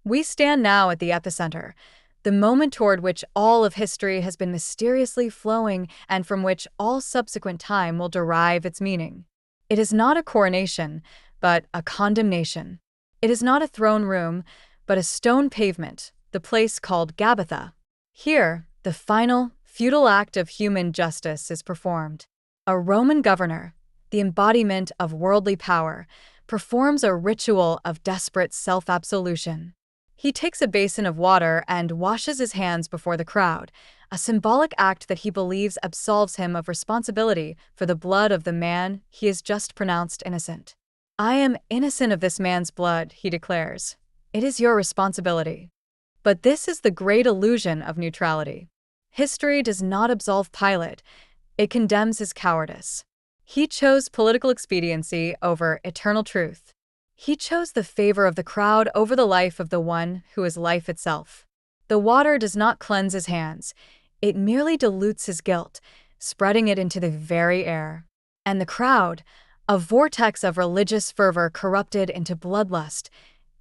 We stand now at the epicenter, the moment toward which all of history has been mysteriously flowing and from which all subsequent time will derive its meaning. It is not a coronation, but a condemnation. It is not a throne room, but a stone pavement, the place called Golgotha. Here, the final, futile act of human justice is performed. A Roman governor, the embodiment of worldly power, performs a ritual of desperate self-absolution. He takes a basin of water and washes his hands before the crowd, a symbolic act that he believes absolves him of responsibility for the blood of the man he has just pronounced innocent. "I am innocent of this man's blood," he declares. "It is your responsibility." But this is the great illusion of neutrality. History does not absolve Pilate, it condemns his cowardice. He chose political expediency over eternal truth. He chose the favor of the crowd over the life of the one who is life itself. The water does not cleanse his hands, it merely dilutes his guilt, spreading it into the very air. And the crowd, a vortex of religious fervor corrupted into bloodlust,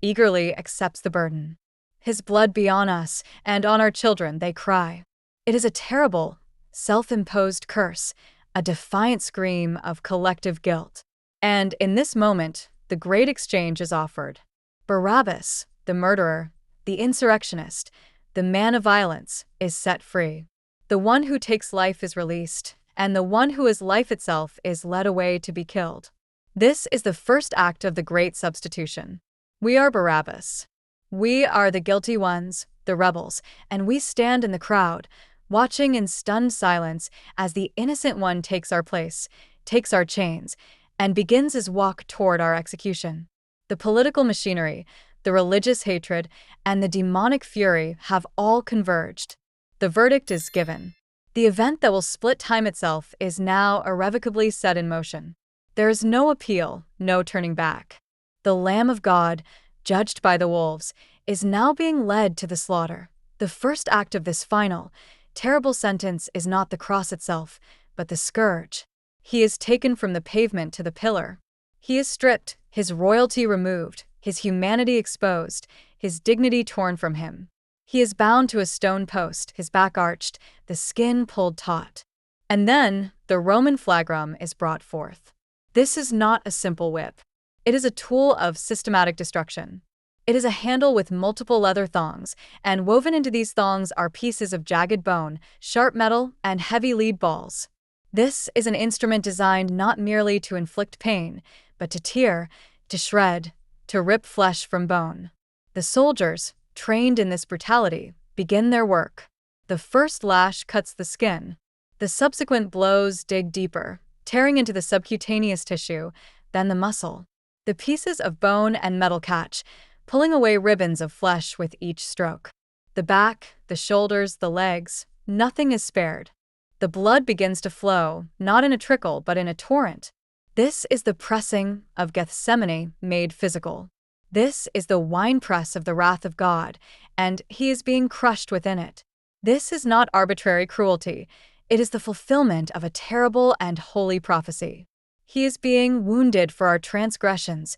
eagerly accepts the burden. "His blood be on us and on our children," they cry. It is a terrible, self-imposed curse, a defiant scream of collective guilt. And in this moment, the great exchange is offered. Barabbas, the murderer, the insurrectionist, the man of violence, is set free. The one who takes life is released, and the one who is life itself is led away to be killed. This is the first act of the great substitution. We are Barabbas. We are the guilty ones, the rebels, and we stand in the crowd, watching in stunned silence as the innocent one takes our place, takes our chains, and begins his walk toward our execution. The political machinery, the religious hatred, and the demonic fury have all converged. The verdict is given. The event that will split time itself is now irrevocably set in motion. There is no appeal, no turning back. The Lamb of God, judged by the wolves, is now being led to the slaughter. The first act of this final, terrible sentence is not the cross itself, but the scourge. He is taken from the pavement to the pillar. He is stripped, his royalty removed, his humanity exposed, his dignity torn from him. He is bound to a stone post, his back arched, the skin pulled taut. And then the Roman flagrum is brought forth. This is not a simple whip. It is a tool of systematic destruction. It is a handle with multiple leather thongs, and woven into these thongs are pieces of jagged bone, sharp metal, and heavy lead balls. This is an instrument designed not merely to inflict pain, but to tear, to shred, to rip flesh from bone. The soldiers, trained in this brutality, begin their work. The first lash cuts the skin. The subsequent blows dig deeper, tearing into the subcutaneous tissue, then the muscle. The pieces of bone and metal catch, pulling away ribbons of flesh with each stroke. The back, the shoulders, the legs, nothing is spared. The blood begins to flow, not in a trickle but in a torrent. This is the pressing of Gethsemane made physical. This is the winepress of the wrath of God, and he is being crushed within it. This is not arbitrary cruelty. It is the fulfillment of a terrible and holy prophecy. He is being wounded for our transgressions,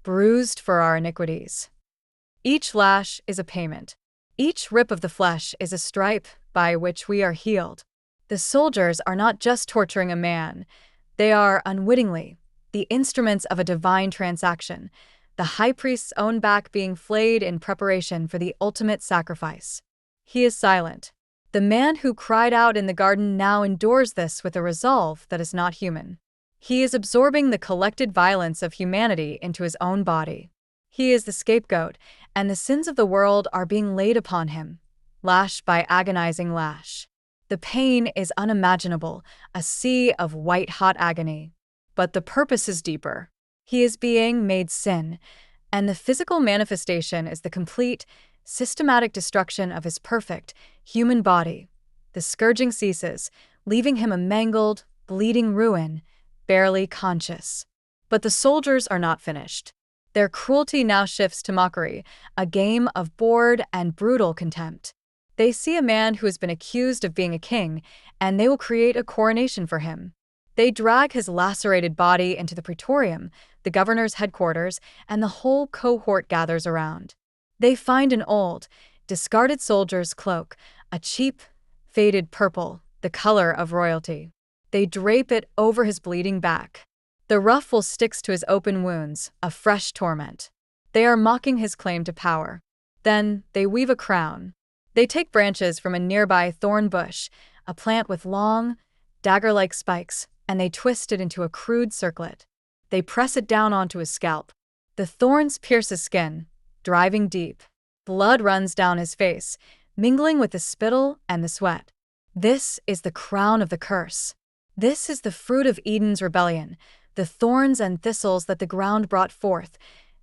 bruised for our iniquities. Each lash is a payment. Each rip of the flesh is a stripe by which we are healed. The soldiers are not just torturing a man. They are, unwittingly, the instruments of a divine transaction, the high priest's own back being flayed in preparation for the ultimate sacrifice. He is silent. The man who cried out in the garden now endures this with a resolve that is not human. He is absorbing the collected violence of humanity into his own body. He is the scapegoat, and the sins of the world are being laid upon him, lash by agonizing lash. The pain is unimaginable, a sea of white-hot agony. But the purpose is deeper. He is being made sin, and the physical manifestation is the complete, systematic destruction of his perfect, human body. The scourging ceases, leaving him a mangled, bleeding ruin, barely conscious. But the soldiers are not finished. Their cruelty now shifts to mockery, a game of bored and brutal contempt. They see a man who has been accused of being a king, and they will create a coronation for him. They drag his lacerated body into the praetorium, the governor's headquarters, and the whole cohort gathers around. They find an old, discarded soldier's cloak, a cheap, faded purple, the color of royalty. They drape it over his bleeding back. The ruffle sticks to his open wounds, a fresh torment. They are mocking his claim to power. Then they weave a crown. They take branches from a nearby thorn bush, a plant with long, dagger-like spikes, and they twist it into a crude circlet. They press it down onto his scalp. The thorns pierce his skin, driving deep. Blood runs down his face, mingling with the spittle and the sweat. This is the crown of the curse. This is the fruit of Eden's rebellion, the thorns and thistles that the ground brought forth,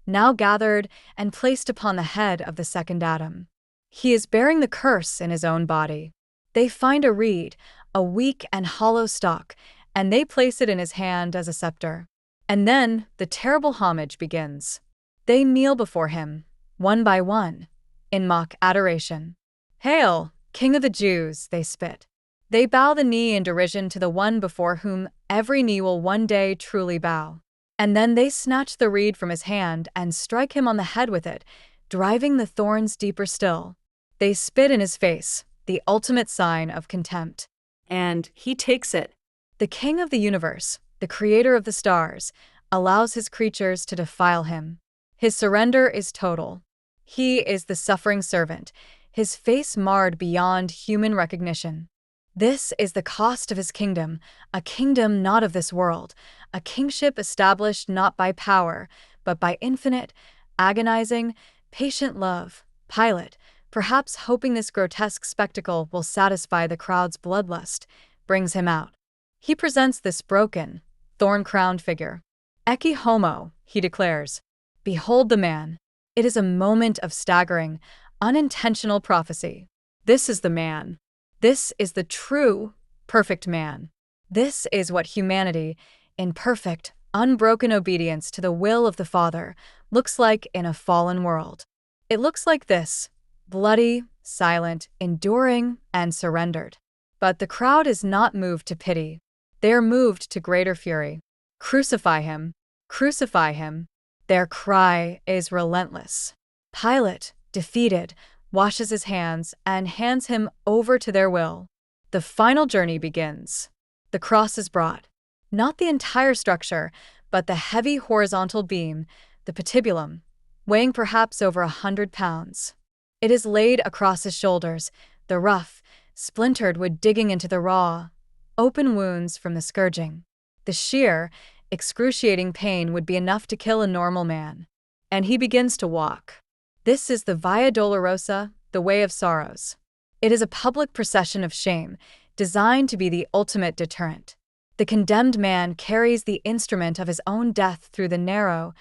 now gathered and placed upon the head of the second Adam. He is bearing the curse in his own body. They find a reed, a weak and hollow stalk, and they place it in his hand as a scepter. And then the terrible homage begins. They kneel before him, one by one, in mock adoration. "Hail, King of the Jews," they spit. They bow the knee in derision to the one before whom every knee will one day truly bow. And then they snatch the reed from his hand and strike him on the head with it, driving the thorns deeper still. They spit in his face, the ultimate sign of contempt. And he takes it. The King of the universe, the creator of the stars, allows his creatures to defile him. His surrender is total. He is the suffering servant, his face marred beyond human recognition. This is the cost of his kingdom, a kingdom not of this world, a kingship established not by power, but by infinite, agonizing, patient love. Pilate, perhaps hoping this grotesque spectacle will satisfy the crowd's bloodlust, brings him out. He presents this broken, thorn-crowned figure. "Ecce homo," he declares. "Behold the man." It is a moment of staggering, unintentional prophecy. This is the man. This is the true, perfect man. This is what humanity, in perfect, unbroken obedience to the will of the Father, looks like in a fallen world. It looks like this: bloody, silent, enduring, and surrendered. But the crowd is not moved to pity. They are moved to greater fury. "Crucify him! Crucify him!" Their cry is relentless. Pilate, defeated, washes his hands and hands him over to their will. The final journey begins. The cross is brought. Not the entire structure, but the heavy horizontal beam, the patibulum, weighing perhaps over 100 pounds. It is laid across his shoulders, the rough, splintered wood digging into the raw, open wounds from the scourging. The sheer, excruciating pain would be enough to kill a normal man. And he begins to walk. This is the Via Dolorosa, the Way of Sorrows. It is a public procession of shame, designed to be the ultimate deterrent. The condemned man carries the instrument of his own death through the narrow,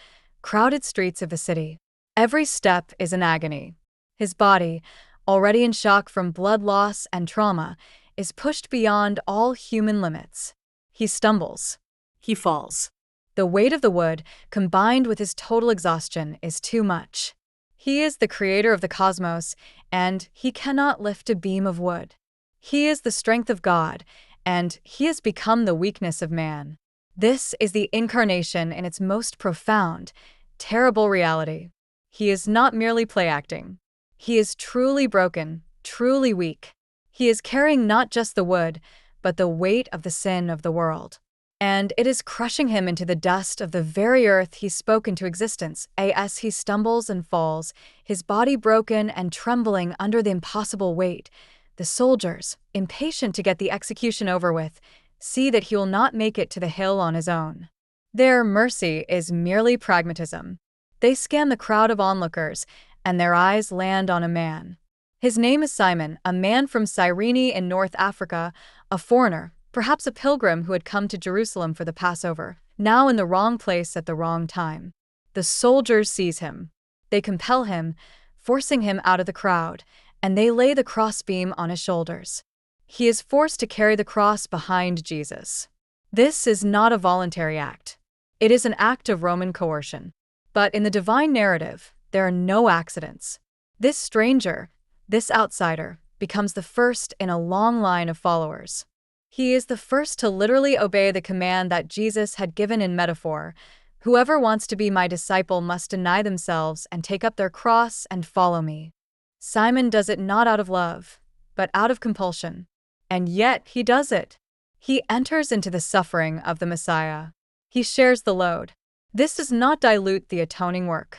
crowded streets of the city. Every step is an agony. His body, already in shock from blood loss and trauma, is pushed beyond all human limits. He stumbles. He falls. The weight of the wood, combined with his total exhaustion, is too much. He is the creator of the cosmos, and he cannot lift a beam of wood. He is the strength of God, and he has become the weakness of man. This is the incarnation in its most profound, terrible reality. He is not merely play-acting. He is truly broken, truly weak. He is carrying not just the wood, but the weight of the sin of the world. And it is crushing him into the dust of the very earth he spoke into existence. As he stumbles and falls, his body broken and trembling under the impossible weight, the soldiers, impatient to get the execution over with, see that he will not make it to the hill on his own. Their mercy is merely pragmatism. They scan the crowd of onlookers, and their eyes land on a man. His name is Simon, a man from Cyrene in North Africa, a foreigner, perhaps a pilgrim who had come to Jerusalem for the Passover, now in the wrong place at the wrong time. The soldiers seize him. They compel him, forcing him out of the crowd, and they lay the crossbeam on his shoulders. He is forced to carry the cross behind Jesus. This is not a voluntary act. It is an act of Roman coercion. But in the divine narrative, there are no accidents. This stranger, this outsider, becomes the first in a long line of followers. He is the first to literally obey the command that Jesus had given in metaphor, Whoever wants to be my disciple must deny themselves and take up their cross and follow me. Simon does it not out of love, but out of compulsion. And yet he does it. He enters into the suffering of the Messiah. He shares the load. This does not dilute the atoning work.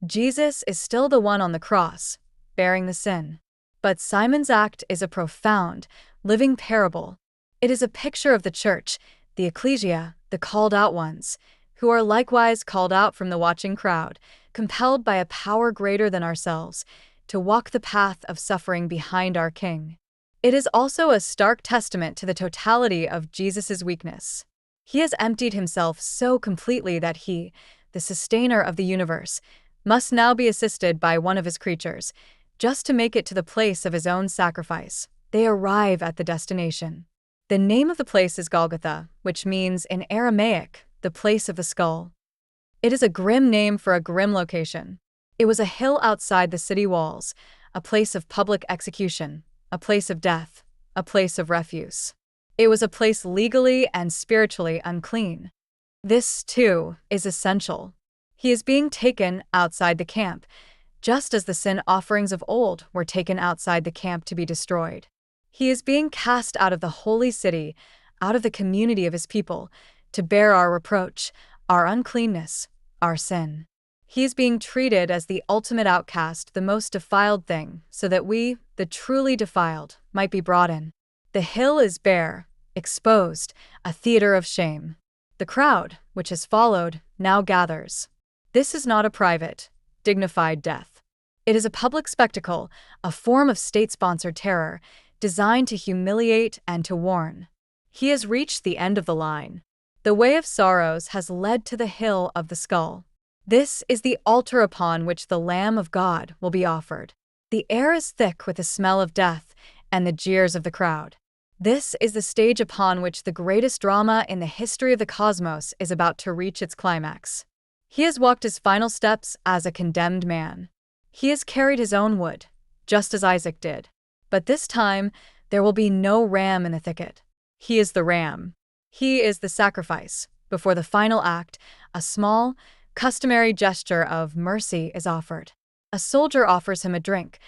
Jesus is still the one on the cross, bearing the sin. But Simon's act is a profound, living parable. It is a picture of the church, the ecclesia, the called out ones, who are likewise called out from the watching crowd, compelled by a power greater than ourselves, to walk the path of suffering behind our King. It is also a stark testament to the totality of Jesus' weakness. He has emptied himself so completely that he, the sustainer of the universe, must now be assisted by one of his creatures, just to make it to the place of his own sacrifice. They arrive at the destination. The name of the place is Golgotha, which means, in Aramaic, the place of the skull. It is a grim name for a grim location. It was a hill outside the city walls, a place of public execution, a place of death, a place of refuse. It was a place legally and spiritually unclean. This, too, is essential. He is being taken outside the camp, just as the sin offerings of old were taken outside the camp to be destroyed. He is being cast out of the holy city, out of the community of his people, to bear our reproach, our uncleanness, our sin. He is being treated as the ultimate outcast, the most defiled thing, so that we, the truly defiled, might be brought in. The hill is bare, exposed, a theater of shame. The crowd, which has followed, now gathers. This is not a private, dignified death. It is a public spectacle, a form of state-sponsored terror, designed to humiliate and to warn. He has reached the end of the line. The way of sorrows has led to the hill of the skull. This is the altar upon which the Lamb of God will be offered. The air is thick with the smell of death and the jeers of the crowd. This is the stage upon which the greatest drama in the history of the cosmos is about to reach its climax. He has walked his final steps as a condemned man. He has carried his own wood, just as Isaac did. But this time, there will be no ram in the thicket. He is the ram. He is the sacrifice. Before the final act, a small, customary gesture of mercy is offered. A soldier offers him a drink,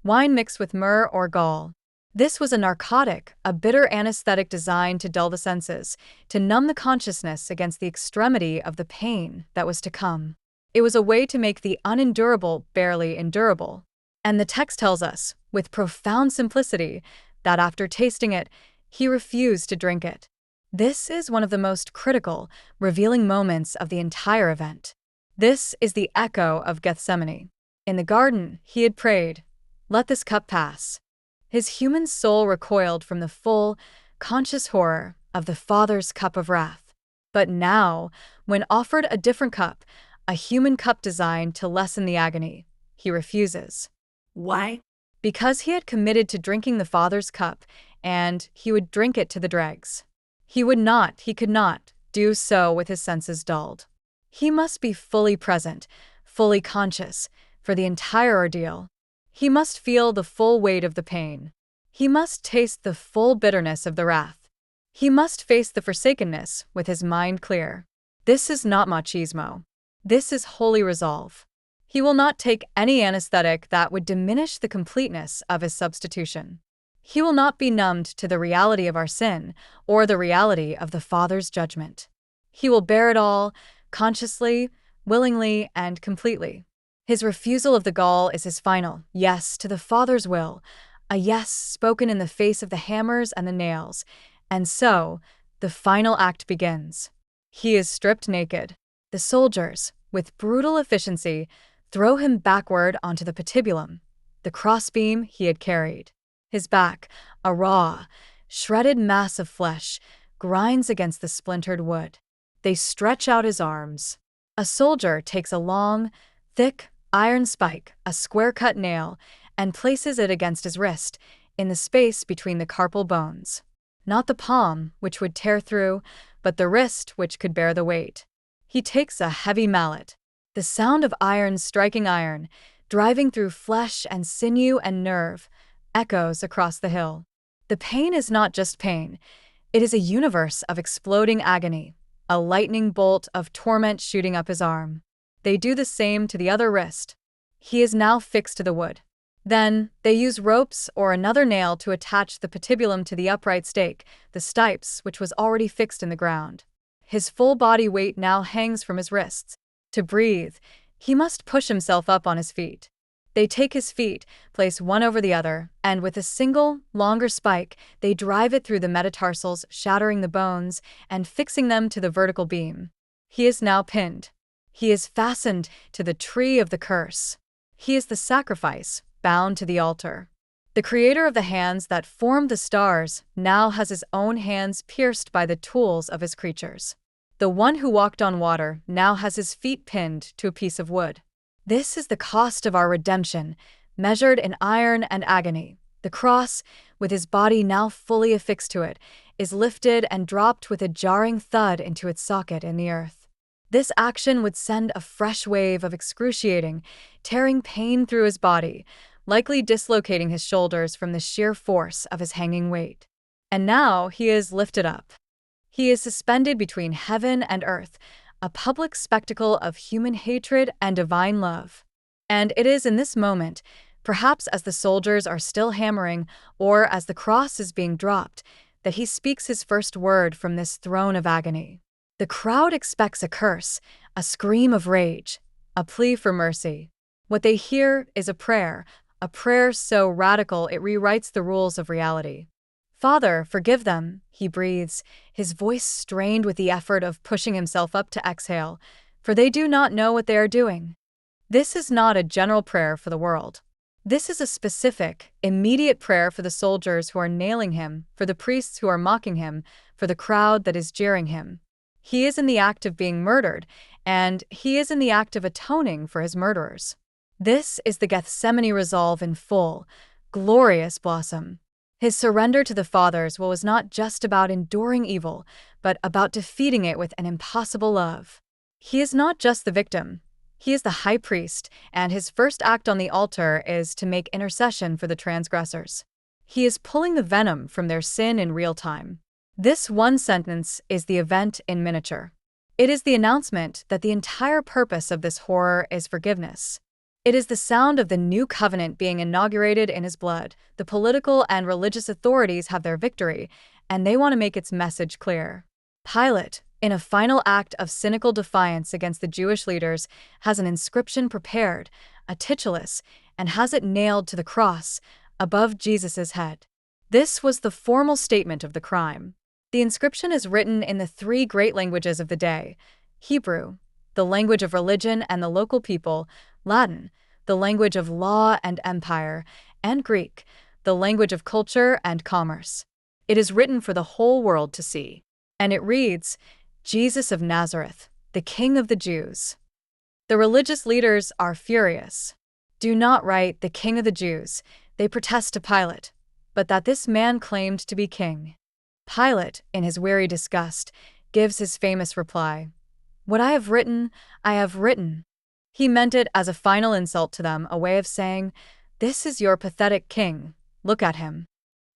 wine mixed with myrrh or gall. This was a narcotic, a bitter anesthetic designed to dull the senses, to numb the consciousness against the extremity of the pain that was to come. It was a way to make the unendurable barely endurable. And the text tells us, with profound simplicity, that after tasting it, he refused to drink it. This is one of the most critical, revealing moments of the entire event. This is the echo of Gethsemane. In the garden, he had prayed, "Let this cup pass." His human soul recoiled from the full, conscious horror of the Father's cup of wrath. But now, when offered a different cup, a human cup designed to lessen the agony, he refuses. Why? Because he had committed to drinking the Father's cup, and he would drink it to the dregs. He could not, do so with his senses dulled. He must be fully present, fully conscious, for the entire ordeal. He must feel the full weight of the pain. He must taste the full bitterness of the wrath. He must face the forsakenness with his mind clear. This is not machismo. This is holy resolve. He will not take any anesthetic that would diminish the completeness of his substitution. He will not be numbed to the reality of our sin or the reality of the Father's judgment. He will bear it all, consciously, willingly, and completely. His refusal of the gall is his final yes to the Father's will, a yes spoken in the face of the hammers and the nails. And so, the final act begins. He is stripped naked. The soldiers, with brutal efficiency, throw him backward onto the patibulum, the crossbeam he had carried. His back, a raw, shredded mass of flesh, grinds against the splintered wood. They stretch out his arms. A soldier takes a long, thick, iron spike, a square-cut nail, and places it against his wrist, in the space between the carpal bones. Not the palm, which would tear through, but the wrist which could bear the weight. He takes a heavy mallet. The sound of iron striking iron, driving through flesh and sinew and nerve, echoes across the hill. The pain is not just pain. It is a universe of exploding agony, a lightning bolt of torment shooting up his arm. They do the same to the other wrist. He is now fixed to the wood. Then, they use ropes or another nail to attach the patibulum to the upright stake, the stipes, which was already fixed in the ground. His full body weight now hangs from his wrists. To breathe, he must push himself up on his feet. They take his feet, place one over the other, and with a single, longer spike, they drive it through the metatarsals, shattering the bones, and fixing them to the vertical beam. He is now pinned. He is fastened to the tree of the curse. He is the sacrifice, bound to the altar. The creator of the hands that formed the stars now has his own hands pierced by the tools of his creatures. The one who walked on water now has his feet pinned to a piece of wood. This is the cost of our redemption, measured in iron and agony. The cross, with his body now fully affixed to it, is lifted and dropped with a jarring thud into its socket in the earth. This action would send a fresh wave of excruciating, tearing pain through his body, likely dislocating his shoulders from the sheer force of his hanging weight. And now he is lifted up. He is suspended between heaven and earth, a public spectacle of human hatred and divine love. And it is in this moment, perhaps as the soldiers are still hammering, or as the cross is being dropped, that he speaks his first word from this throne of agony. The crowd expects a curse, a scream of rage, a plea for mercy. What they hear is a prayer so radical it rewrites the rules of reality. "Father, forgive them," he breathes, his voice strained with the effort of pushing himself up to exhale, "for they do not know what they are doing." This is not a general prayer for the world. This is a specific, immediate prayer for the soldiers who are nailing him, for the priests who are mocking him, for the crowd that is jeering him. He is in the act of being murdered, and he is in the act of atoning for his murderers. This is the Gethsemane resolve in full, glorious blossom. His surrender to the Father's will was not just about enduring evil, but about defeating it with an impossible love. He is not just the victim. He is the high priest, and his first act on the altar is to make intercession for the transgressors. He is pulling the venom from their sin in real time. This one sentence is the event in miniature. It is the announcement that the entire purpose of this horror is forgiveness. It is the sound of the new covenant being inaugurated in his blood. The political and religious authorities have their victory, and they want to make its message clear. Pilate, in a final act of cynical defiance against the Jewish leaders, has an inscription prepared, a titulus, and has it nailed to the cross, above Jesus' head. This was the formal statement of the crime. The inscription is written in the three great languages of the day: Hebrew, the language of religion and the local people; Latin, the language of law and empire; and Greek, the language of culture and commerce. It is written for the whole world to see. And it reads, "Jesus of Nazareth, the King of the Jews." The religious leaders are furious. Do not write "the King of the Jews," they protest to Pilate, but that this man claimed to be king. Pilate, in his weary disgust, gives his famous reply, "What I have written, I have written." He meant it as a final insult to them, a way of saying, "This is your pathetic king, look at him."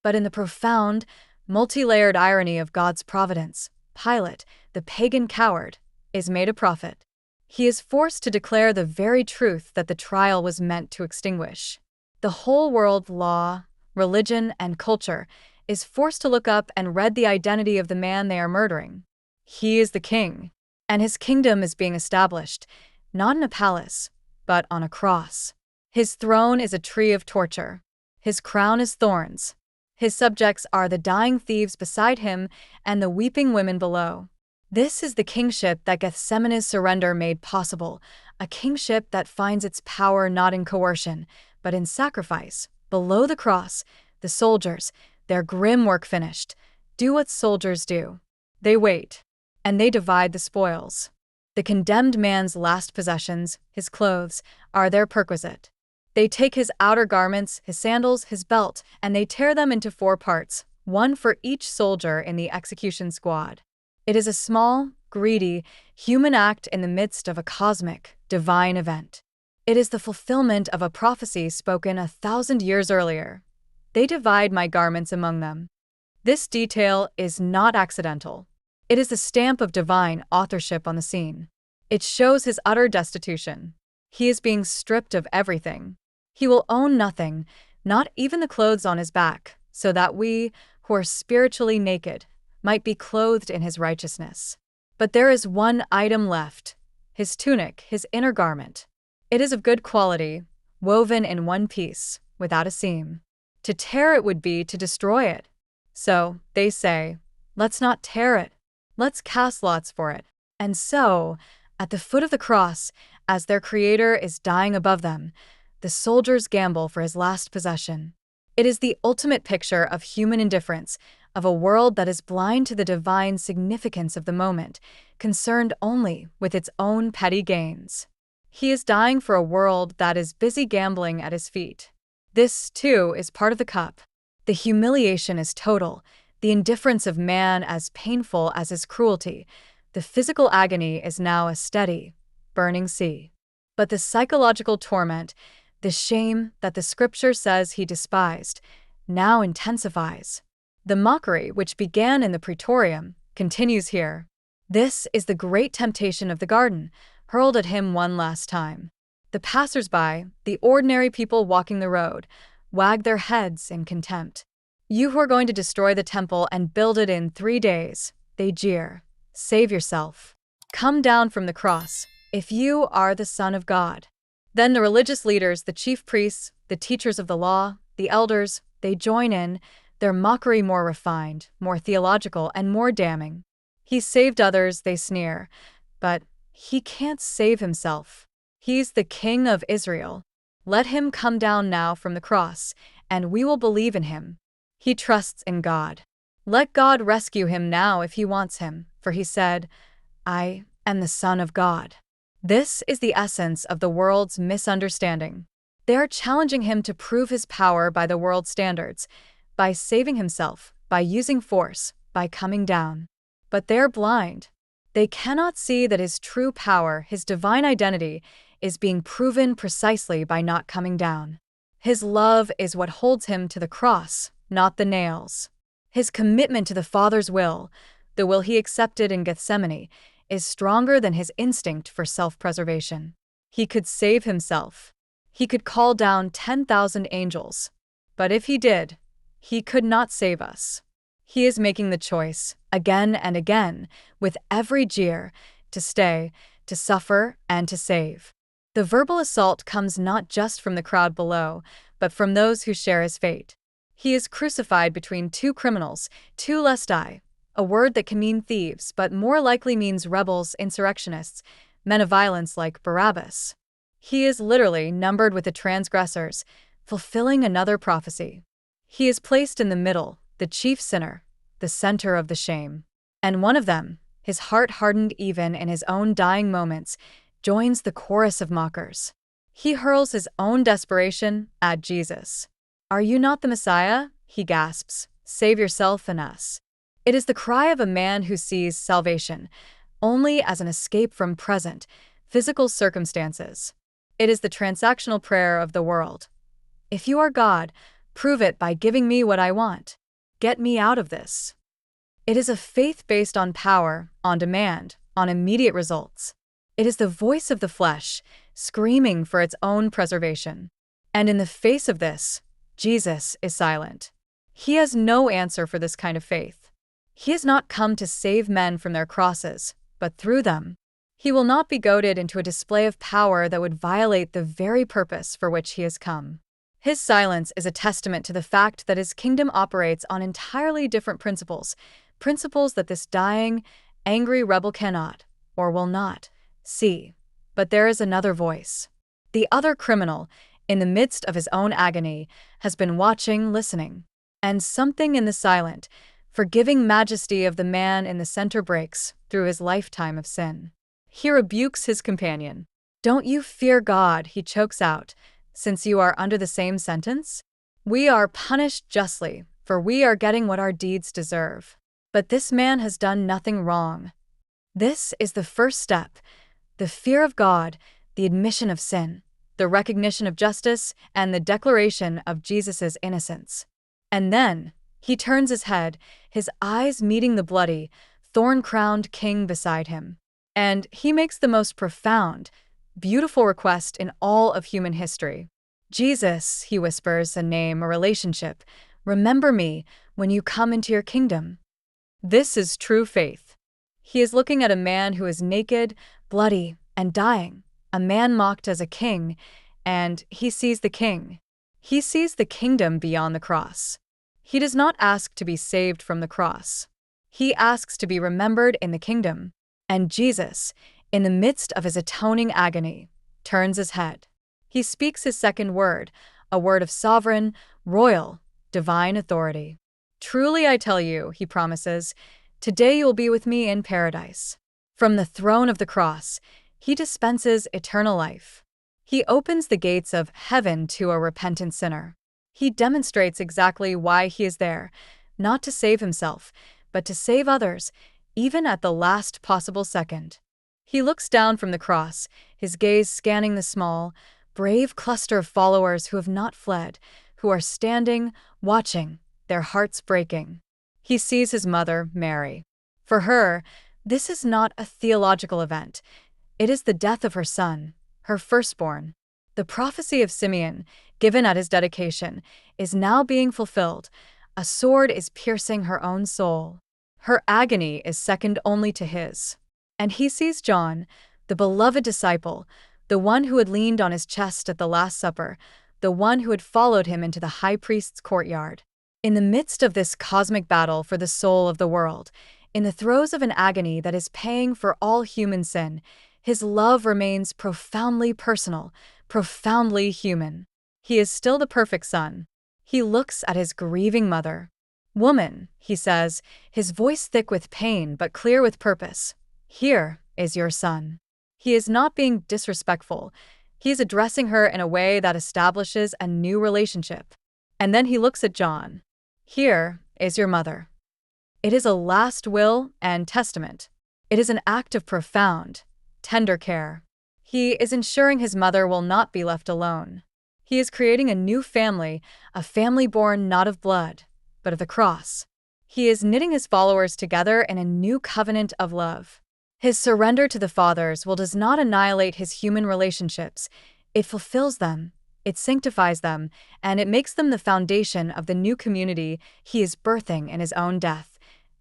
But in the profound, multi-layered irony of God's providence, Pilate, the pagan coward, is made a prophet. He is forced to declare the very truth that the trial was meant to extinguish. The whole world, law, religion, and culture, is forced to look up and read the identity of the man they are murdering. He is the king, and his kingdom is being established, not in a palace, but on a cross. His throne is a tree of torture. His crown is thorns. His subjects are the dying thieves beside him and the weeping women below. This is the kingship that Gethsemane's surrender made possible, a kingship that finds its power not in coercion, but in sacrifice. Below the cross, the soldiers, their grim work finished, do what soldiers do. They wait, and they divide the spoils. The condemned man's last possessions, his clothes, are their perquisite. They take his outer garments, his sandals, his belt, and they tear them into 4 parts, one for each soldier in the execution squad. It is a small, greedy, human act in the midst of a cosmic, divine event. It is the fulfillment of a prophecy spoken 1,000 years earlier. They divide my garments among them. This detail is not accidental. It is the stamp of divine authorship on the scene. It shows his utter destitution. He is being stripped of everything. He will own nothing, not even the clothes on his back, so that we, who are spiritually naked, might be clothed in his righteousness. But there is one item left, his tunic, his inner garment. It is of good quality, woven in one piece, without a seam. To tear it would be to destroy it. So, they say, let's not tear it. Let's cast lots for it. And so, at the foot of the cross, as their Creator is dying above them, the soldiers gamble for his last possession. It is the ultimate picture of human indifference, of a world that is blind to the divine significance of the moment, concerned only with its own petty gains. He is dying for a world that is busy gambling at his feet. This, too, is part of the cup. The humiliation is total, the indifference of man as painful as his cruelty. The physical agony is now a steady, burning sea. But the psychological torment, the shame that the scripture says he despised, now intensifies. The mockery, which began in the praetorium, continues here. This is the great temptation of the garden, hurled at him one last time. The passers-by, the ordinary people walking the road, wag their heads in contempt. You who are going to destroy the temple and build it in 3 days, they jeer. Save yourself. Come down from the cross, if you are the Son of God. Then the religious leaders, the chief priests, the teachers of the law, the elders, they join in, their mockery more refined, more theological, and more damning. He saved others, they sneer, but he can't save himself. He's the King of Israel. Let him come down now from the cross, and we will believe in him. He trusts in God. Let God rescue him now if he wants him, for he said, I am the Son of God. This is the essence of the world's misunderstanding. They are challenging him to prove his power by the world's standards, by saving himself, by using force, by coming down. But they're blind. They cannot see that his true power, his divine identity, is being proven precisely by not coming down. His love is what holds him to the cross, not the nails. His commitment to the Father's will, the will he accepted in Gethsemane, is stronger than his instinct for self-preservation. He could save himself. He could call down 10,000 angels. But if he did, he could not save us. He is making the choice, again and again, with every jeer, to stay, to suffer, and to save. The verbal assault comes not just from the crowd below, but from those who share his fate. He is crucified between 2 criminals, 2 lesti, a word that can mean thieves, but more likely means rebels, insurrectionists, men of violence like Barabbas. He is literally numbered with the transgressors, fulfilling another prophecy. He is placed in the middle, the chief sinner, the center of the shame. And one of them, his heart hardened even in his own dying moments, joins the chorus of mockers. He hurls his own desperation at Jesus. Are you not the Messiah? He gasps. Save yourself and us. It is the cry of a man who sees salvation only as an escape from present, physical circumstances. It is the transactional prayer of the world. If you are God, prove it by giving me what I want. Get me out of this. It is a faith based on power, on demand, on immediate results. It is the voice of the flesh, screaming for its own preservation. And in the face of this, Jesus is silent. He has no answer for this kind of faith. He has not come to save men from their crosses, but through them. He will not be goaded into a display of power that would violate the very purpose for which he has come. His silence is a testament to the fact that his kingdom operates on entirely different principles, principles that this dying, angry rebel cannot, or will not, see. But there is another voice. The other criminal, in the midst of his own agony, has been watching, listening. And something in the silent, forgiving majesty of the man in the center breaks through his lifetime of sin. He rebukes his companion. Don't you fear God, he chokes out, since you are under the same sentence? We are punished justly, for we are getting what our deeds deserve. But this man has done nothing wrong. This is the first step, the fear of God, the admission of sin, the recognition of justice, and the declaration of Jesus' innocence. And then, he turns his head, his eyes meeting the bloody, thorn-crowned king beside him. And he makes the most profound, beautiful request in all of human history. Jesus, he whispers, a name, a relationship. Remember me when you come into your kingdom. This is true faith. He is looking at a man who is naked, bloody, and dying, a man mocked as a king, and he sees the king. He sees the kingdom beyond the cross. He does not ask to be saved from the cross. He asks to be remembered in the kingdom. And Jesus, in the midst of his atoning agony, turns his head. He speaks his second word, a word of sovereign, royal, divine authority. Truly I tell you, he promises, today you will be with me in paradise. From the throne of the cross, he dispenses eternal life. He opens the gates of heaven to a repentant sinner. He demonstrates exactly why he is there, not to save himself, but to save others, even at the last possible second. He looks down from the cross, his gaze scanning the small, brave cluster of followers who have not fled, who are standing, watching, their hearts breaking. He sees his mother, Mary. For her, this is not a theological event. It is the death of her son, her firstborn. The prophecy of Simeon, given at his dedication, is now being fulfilled. A sword is piercing her own soul. Her agony is second only to his. And he sees John, the beloved disciple, the one who had leaned on his chest at the Last Supper, the one who had followed him into the high priest's courtyard. In the midst of this cosmic battle for the soul of the world, in the throes of an agony that is paying for all human sin, his love remains profoundly personal, profoundly human. He is still the perfect son. He looks at his grieving mother. Woman, he says, his voice thick with pain but clear with purpose, here is your son. He is not being disrespectful. He is addressing her in a way that establishes a new relationship. And then he looks at John. Here is your mother. It is a last will and testament. It is an act of profound, tender care. He is ensuring his mother will not be left alone. He is creating a new family, a family born not of blood, but of the cross. He is knitting his followers together in a new covenant of love. His surrender to the Father's will does not annihilate his human relationships. It fulfills them, it sanctifies them, and it makes them the foundation of the new community he is birthing in his own death.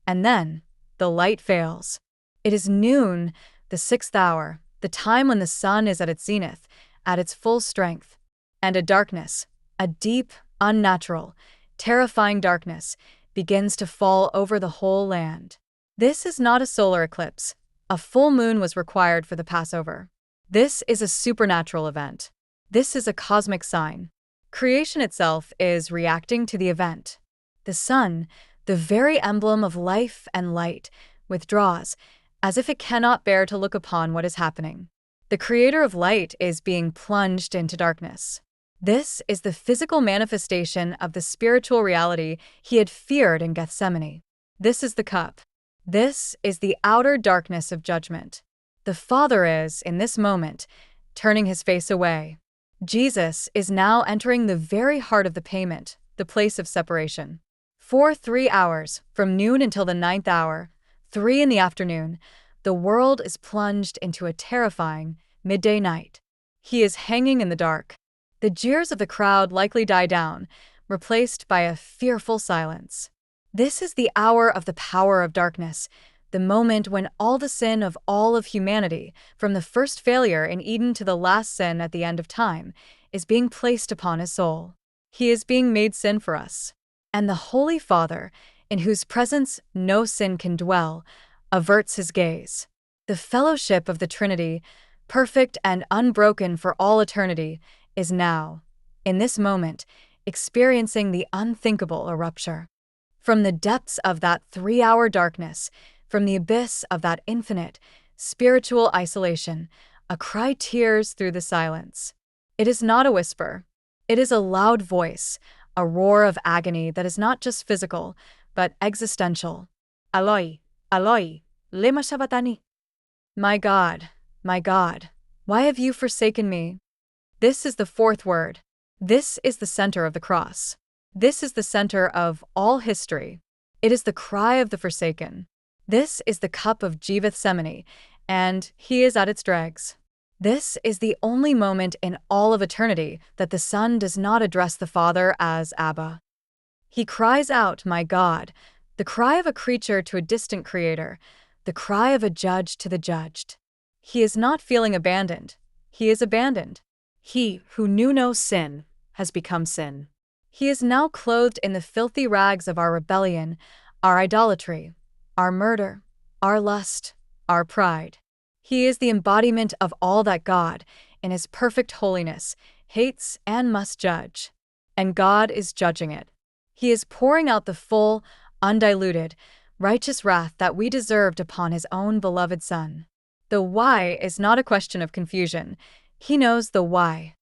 And then, the light fails. It is noon, the 6th hour, the time when the sun is at its zenith, at its full strength. And a darkness, a deep, unnatural, terrifying darkness, begins to fall over the whole land. This is not a solar eclipse. A full moon was required for the Passover. This is a supernatural event. This is a cosmic sign. Creation itself is reacting to the event. The sun, the very emblem of life and light, withdraws, as if it cannot bear to look upon what is happening. The creator of light is being plunged into darkness. This is the physical manifestation of the spiritual reality he had feared in Gethsemane. This is the cup. This is the outer darkness of judgment. The Father is, in this moment, turning his face away. Jesus is now entering the very heart of the payment, the place of separation. For 3 hours, from noon until the 9th hour, 3 in the afternoon, the world is plunged into a terrifying midday night. He is hanging in the dark. The jeers of the crowd likely die down, replaced by a fearful silence. This is the hour of the power of darkness, the moment when all the sin of all of humanity, from the first failure in Eden to the last sin at the end of time, is being placed upon his soul. He is being made sin for us. And the Holy Father, in whose presence no sin can dwell, averts his gaze. The fellowship of the Trinity, perfect and unbroken for all eternity, is now, in this moment, experiencing the unthinkable a rupture. From the depths of that 3-hour darkness, from the abyss of that infinite, spiritual isolation, a cry tears through the silence. It is not a whisper. It is a loud voice, a roar of agony that is not just physical, but existential. Eloi, Eloi, lema sabachthani. My God, why have you forsaken me? This is the 4th word. This is the center of the cross. This is the center of all history. It is the cry of the forsaken. This is the cup of Gethsemane, and he is at its dregs. This is the only moment in all of eternity that the Son does not address the Father as Abba. He cries out, "My God," the cry of a creature to a distant creator, the cry of a judge to the judged. He is not feeling abandoned. He is abandoned. He who knew no sin has become sin. He is now clothed in the filthy rags of our rebellion, our idolatry, our murder, our lust, our pride. He is the embodiment of all that God, in His perfect holiness, hates and must judge. And God is judging it. He is pouring out the full, undiluted, righteous wrath that we deserved upon His own beloved Son. The why is not a question of confusion. He knows the why.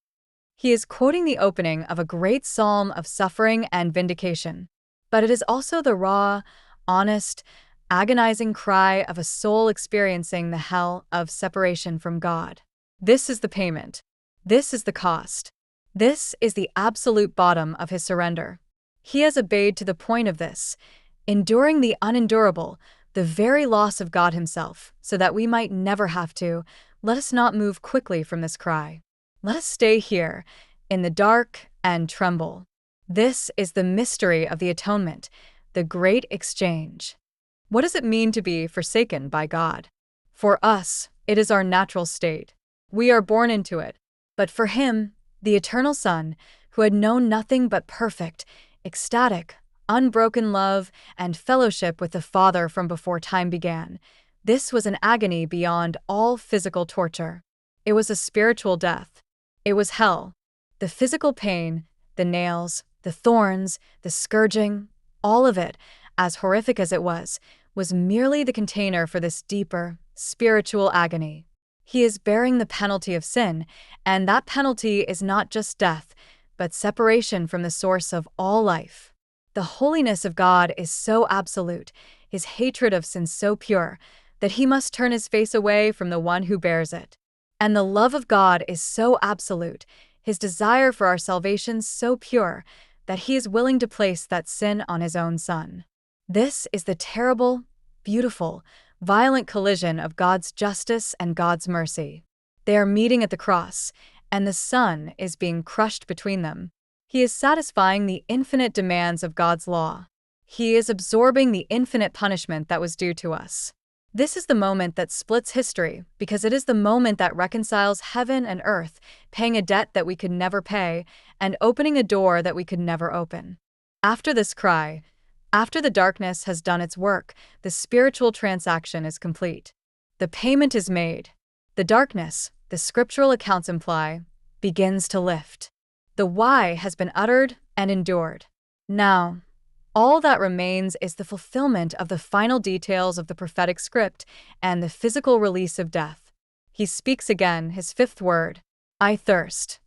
He is quoting the opening of a great psalm of suffering and vindication. But it is also the raw, honest, agonizing cry of a soul experiencing the hell of separation from God. This is the payment. This is the cost. This is the absolute bottom of His surrender. He has obeyed to the point of this, enduring the unendurable, the very loss of God Himself, so that we might never have to. Let us not move quickly from this cry. Let us stay here, in the dark, and tremble. This is the mystery of the atonement, the great exchange. What does it mean to be forsaken by God? For us, it is our natural state. We are born into it. But for Him, the eternal Son, who had known nothing but perfect, ecstatic, unbroken love and fellowship with the Father from before time began, this was an agony beyond all physical torture. It was a spiritual death. It was hell. The physical pain, the nails, the thorns, the scourging, all of it, as horrific as it was merely the container for this deeper, spiritual agony. He is bearing the penalty of sin, and that penalty is not just death, but separation from the source of all life. The holiness of God is so absolute, His hatred of sin so pure, that He must turn His face away from the one who bears it. And the love of God is so absolute, His desire for our salvation so pure, that He is willing to place that sin on His own Son. This is the terrible, beautiful, violent collision of God's justice and God's mercy. They are meeting at the cross, and the Son is being crushed between them. He is satisfying the infinite demands of God's law. He is absorbing the infinite punishment that was due to us. This is the moment that splits history, because it is the moment that reconciles heaven and earth, paying a debt that we could never pay, and opening a door that we could never open. After this cry, after the darkness has done its work, the spiritual transaction is complete. The payment is made. The darkness, the scriptural accounts imply, begins to lift. The why has been uttered and endured. Now, all that remains is the fulfillment of the final details of the prophetic script and the physical release of death. He speaks again, His fifth word, "I thirst."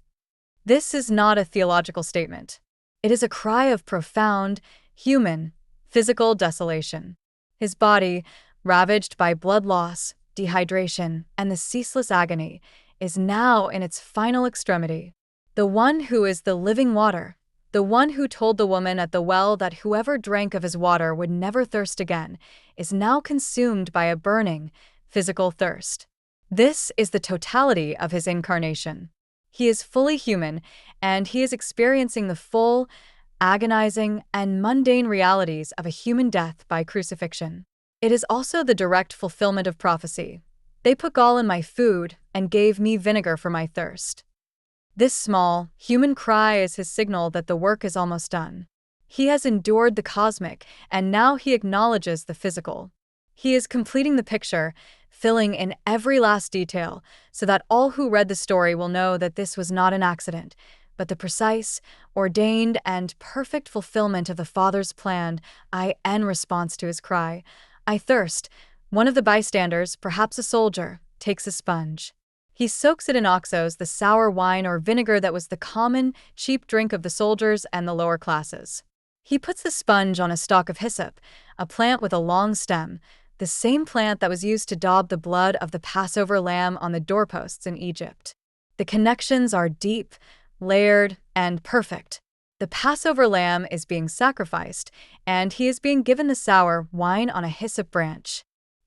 This is not a theological statement. It is a cry of profound, human, physical desolation. His body, ravaged by blood loss, dehydration, and the ceaseless agony, is now in its final extremity. The one who is the living water, the one who told the woman at the well that whoever drank of His water would never thirst again, is now consumed by a burning, physical thirst. This is the totality of His incarnation. He is fully human, and He is experiencing the full, agonizing, and mundane realities of a human death by crucifixion. It is also the direct fulfillment of prophecy. They put gall in my food and gave me vinegar for my thirst. This small, human cry is His signal that the work is almost done. He has endured the cosmic, and now He acknowledges the physical. He is completing the picture, filling in every last detail, so that all who read the story will know that this was not an accident, but the precise, ordained, and perfect fulfillment of the Father's plan. In response to His cry, "I thirst," one of the bystanders, perhaps a soldier, takes a sponge. He soaks it in oxos, the sour wine or vinegar that was the common, cheap drink of the soldiers and the lower classes. He puts the sponge on a stalk of hyssop, a plant with a long stem, the same plant that was used to daub the blood of the Passover lamb on the doorposts in Egypt. The connections are deep, layered, and perfect. The Passover lamb is being sacrificed, and he is being given the sour wine on a hyssop branch.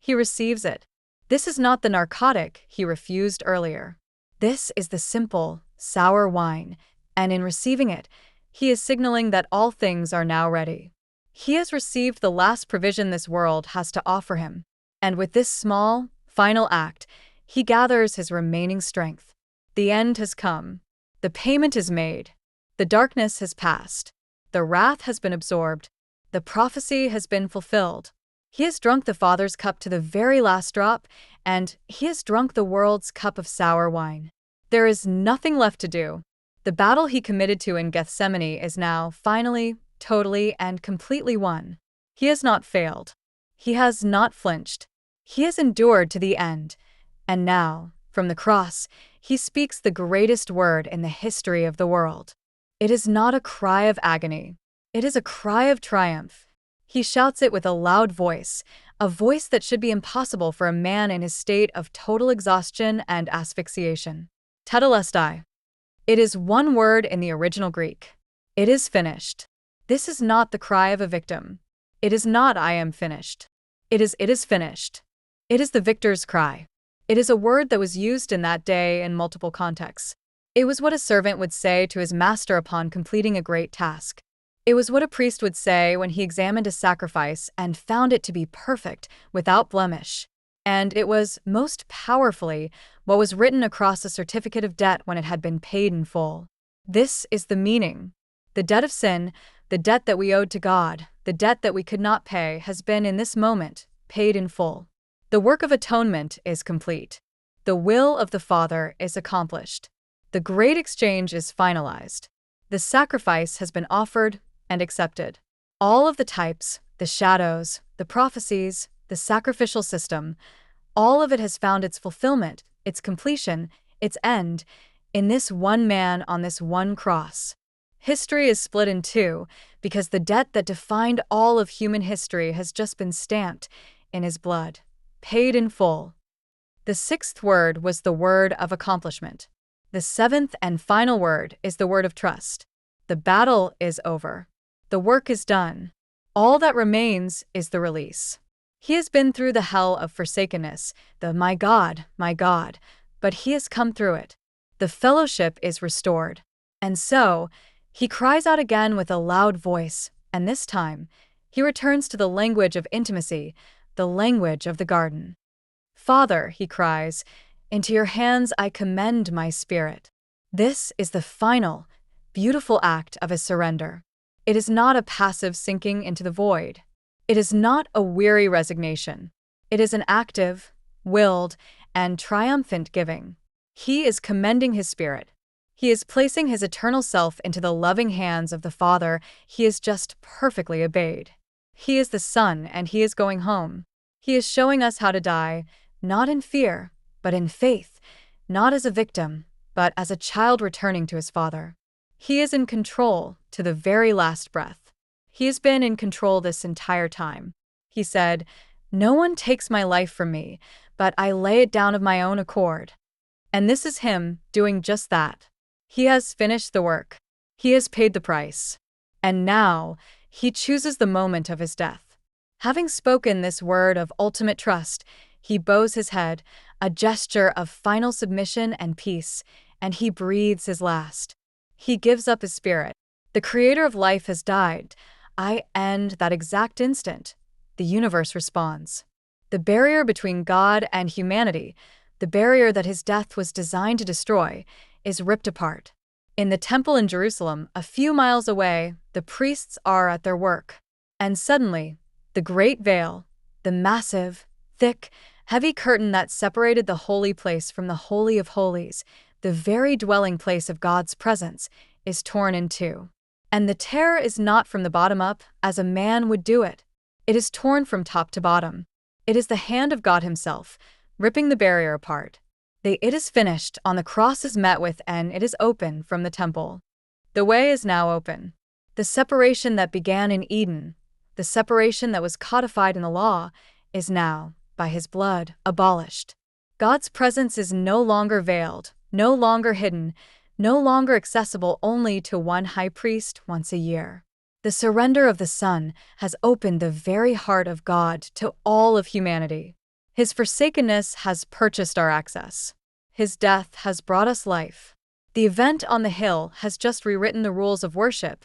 He receives it. This is not the narcotic he refused earlier. This is the simple, sour wine, and in receiving it, he is signaling that all things are now ready. He has received the last provision this world has to offer him, and with this small, final act, he gathers his remaining strength. The end has come. The payment is made. The darkness has passed. The wrath has been absorbed. The prophecy has been fulfilled. He has drunk the Father's cup to the very last drop, and he has drunk the world's cup of sour wine. There is nothing left to do. The battle he committed to in Gethsemane is now finally, totally, and completely won. He has not failed. He has not flinched. He has endured to the end. And now, from the cross, he speaks the greatest word in the history of the world. It is not a cry of agony. It is a cry of triumph. He shouts it with a loud voice, a voice that should be impossible for a man in his state of total exhaustion and asphyxiation. Tetelestai. It is one word in the original Greek. It is finished. This is not the cry of a victim. It is not I am finished. It is finished. It is the victor's cry. It is a word that was used in that day in multiple contexts. It was what a servant would say to his master upon completing a great task. It was what a priest would say when he examined a sacrifice and found it to be perfect, without blemish. And it was, most powerfully, what was written across a certificate of debt when it had been paid in full. This is the meaning. The debt of sin, the debt that we owed to God, the debt that we could not pay, has been, in this moment, paid in full. The work of atonement is complete. The will of the Father is accomplished. The great exchange is finalized. The sacrifice has been offered and accepted. All of the types, the shadows, the prophecies, the sacrificial system, all of it has found its fulfillment, its completion, its end, in this one man on this one cross. History is split in two because the debt that defined all of human history has just been stamped in his blood, paid in full. The sixth word was the word of accomplishment. The seventh and final word is the word of trust. The battle is over. The work is done. All that remains is the release. He has been through the hell of forsakenness, the my God, but he has come through it. The fellowship is restored. And so, he cries out again with a loud voice, and this time, he returns to the language of intimacy, the language of the garden. Father, he cries, into your hands I commend my spirit. This is the final, beautiful act of his surrender. It is not a passive sinking into the void. It is not a weary resignation. It is an active, willed, and triumphant giving. He is commending his spirit. He is placing his eternal self into the loving hands of the Father he has just perfectly obeyed. He is the Son, and he is going home. He is showing us how to die, not in fear, but in faith, not as a victim, but as a child returning to his Father. He is in control to the very last breath. He has been in control this entire time. He said, "No one takes my life from me, but I lay it down of my own accord." And this is him doing just that. He has finished the work. He has paid the price. And now, he chooses the moment of his death. Having spoken this word of ultimate trust, he bows his head, a gesture of final submission and peace, and he breathes his last. He gives up his spirit. The creator of life has died. I end that exact instant. The universe responds. The barrier between God and humanity, the barrier that his death was designed to destroy, is ripped apart. In the temple in Jerusalem, a few miles away, the priests are at their work. And suddenly, the great veil, the massive, thick, heavy curtain that separated the holy place from the Holy of Holies, the very dwelling place of God's presence, is torn in two. And the tear is not from the bottom up, as a man would do it. It is torn from top to bottom. It is the hand of God himself, ripping the barrier apart. The "it is finished" on the cross is met with an "it is open" from the temple. The way is now open. The separation that began in Eden, the separation that was codified in the law, is now, by his blood, abolished. God's presence is no longer veiled, no longer hidden, no longer accessible only to one high priest once a year. The surrender of the Son has opened the very heart of God to all of humanity. His forsakenness has purchased our access. His death has brought us life. The event on the hill has just rewritten the rules of worship,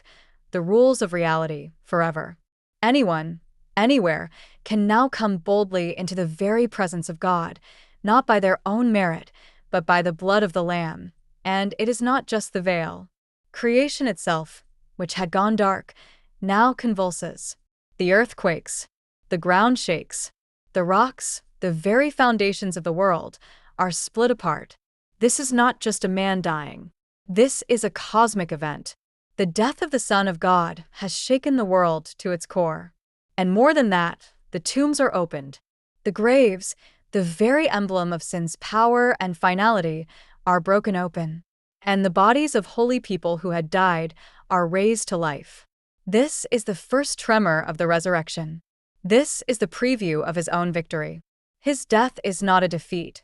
the rules of reality, forever. Anyone, anywhere, can now come boldly into the very presence of God, not by their own merit, but by the blood of the Lamb. And it is not just the veil. Creation itself, which had gone dark, now convulses. The earth quakes. The ground shakes. The rocks, the very foundations of the world, are split apart. This is not just a man dying. This is a cosmic event. The death of the Son of God has shaken the world to its core. And more than that, the tombs are opened. The graves, the very emblem of sin's power and finality, are broken open. And the bodies of holy people who had died are raised to life. This is the first tremor of the resurrection. This is the preview of his own victory. His death is not a defeat.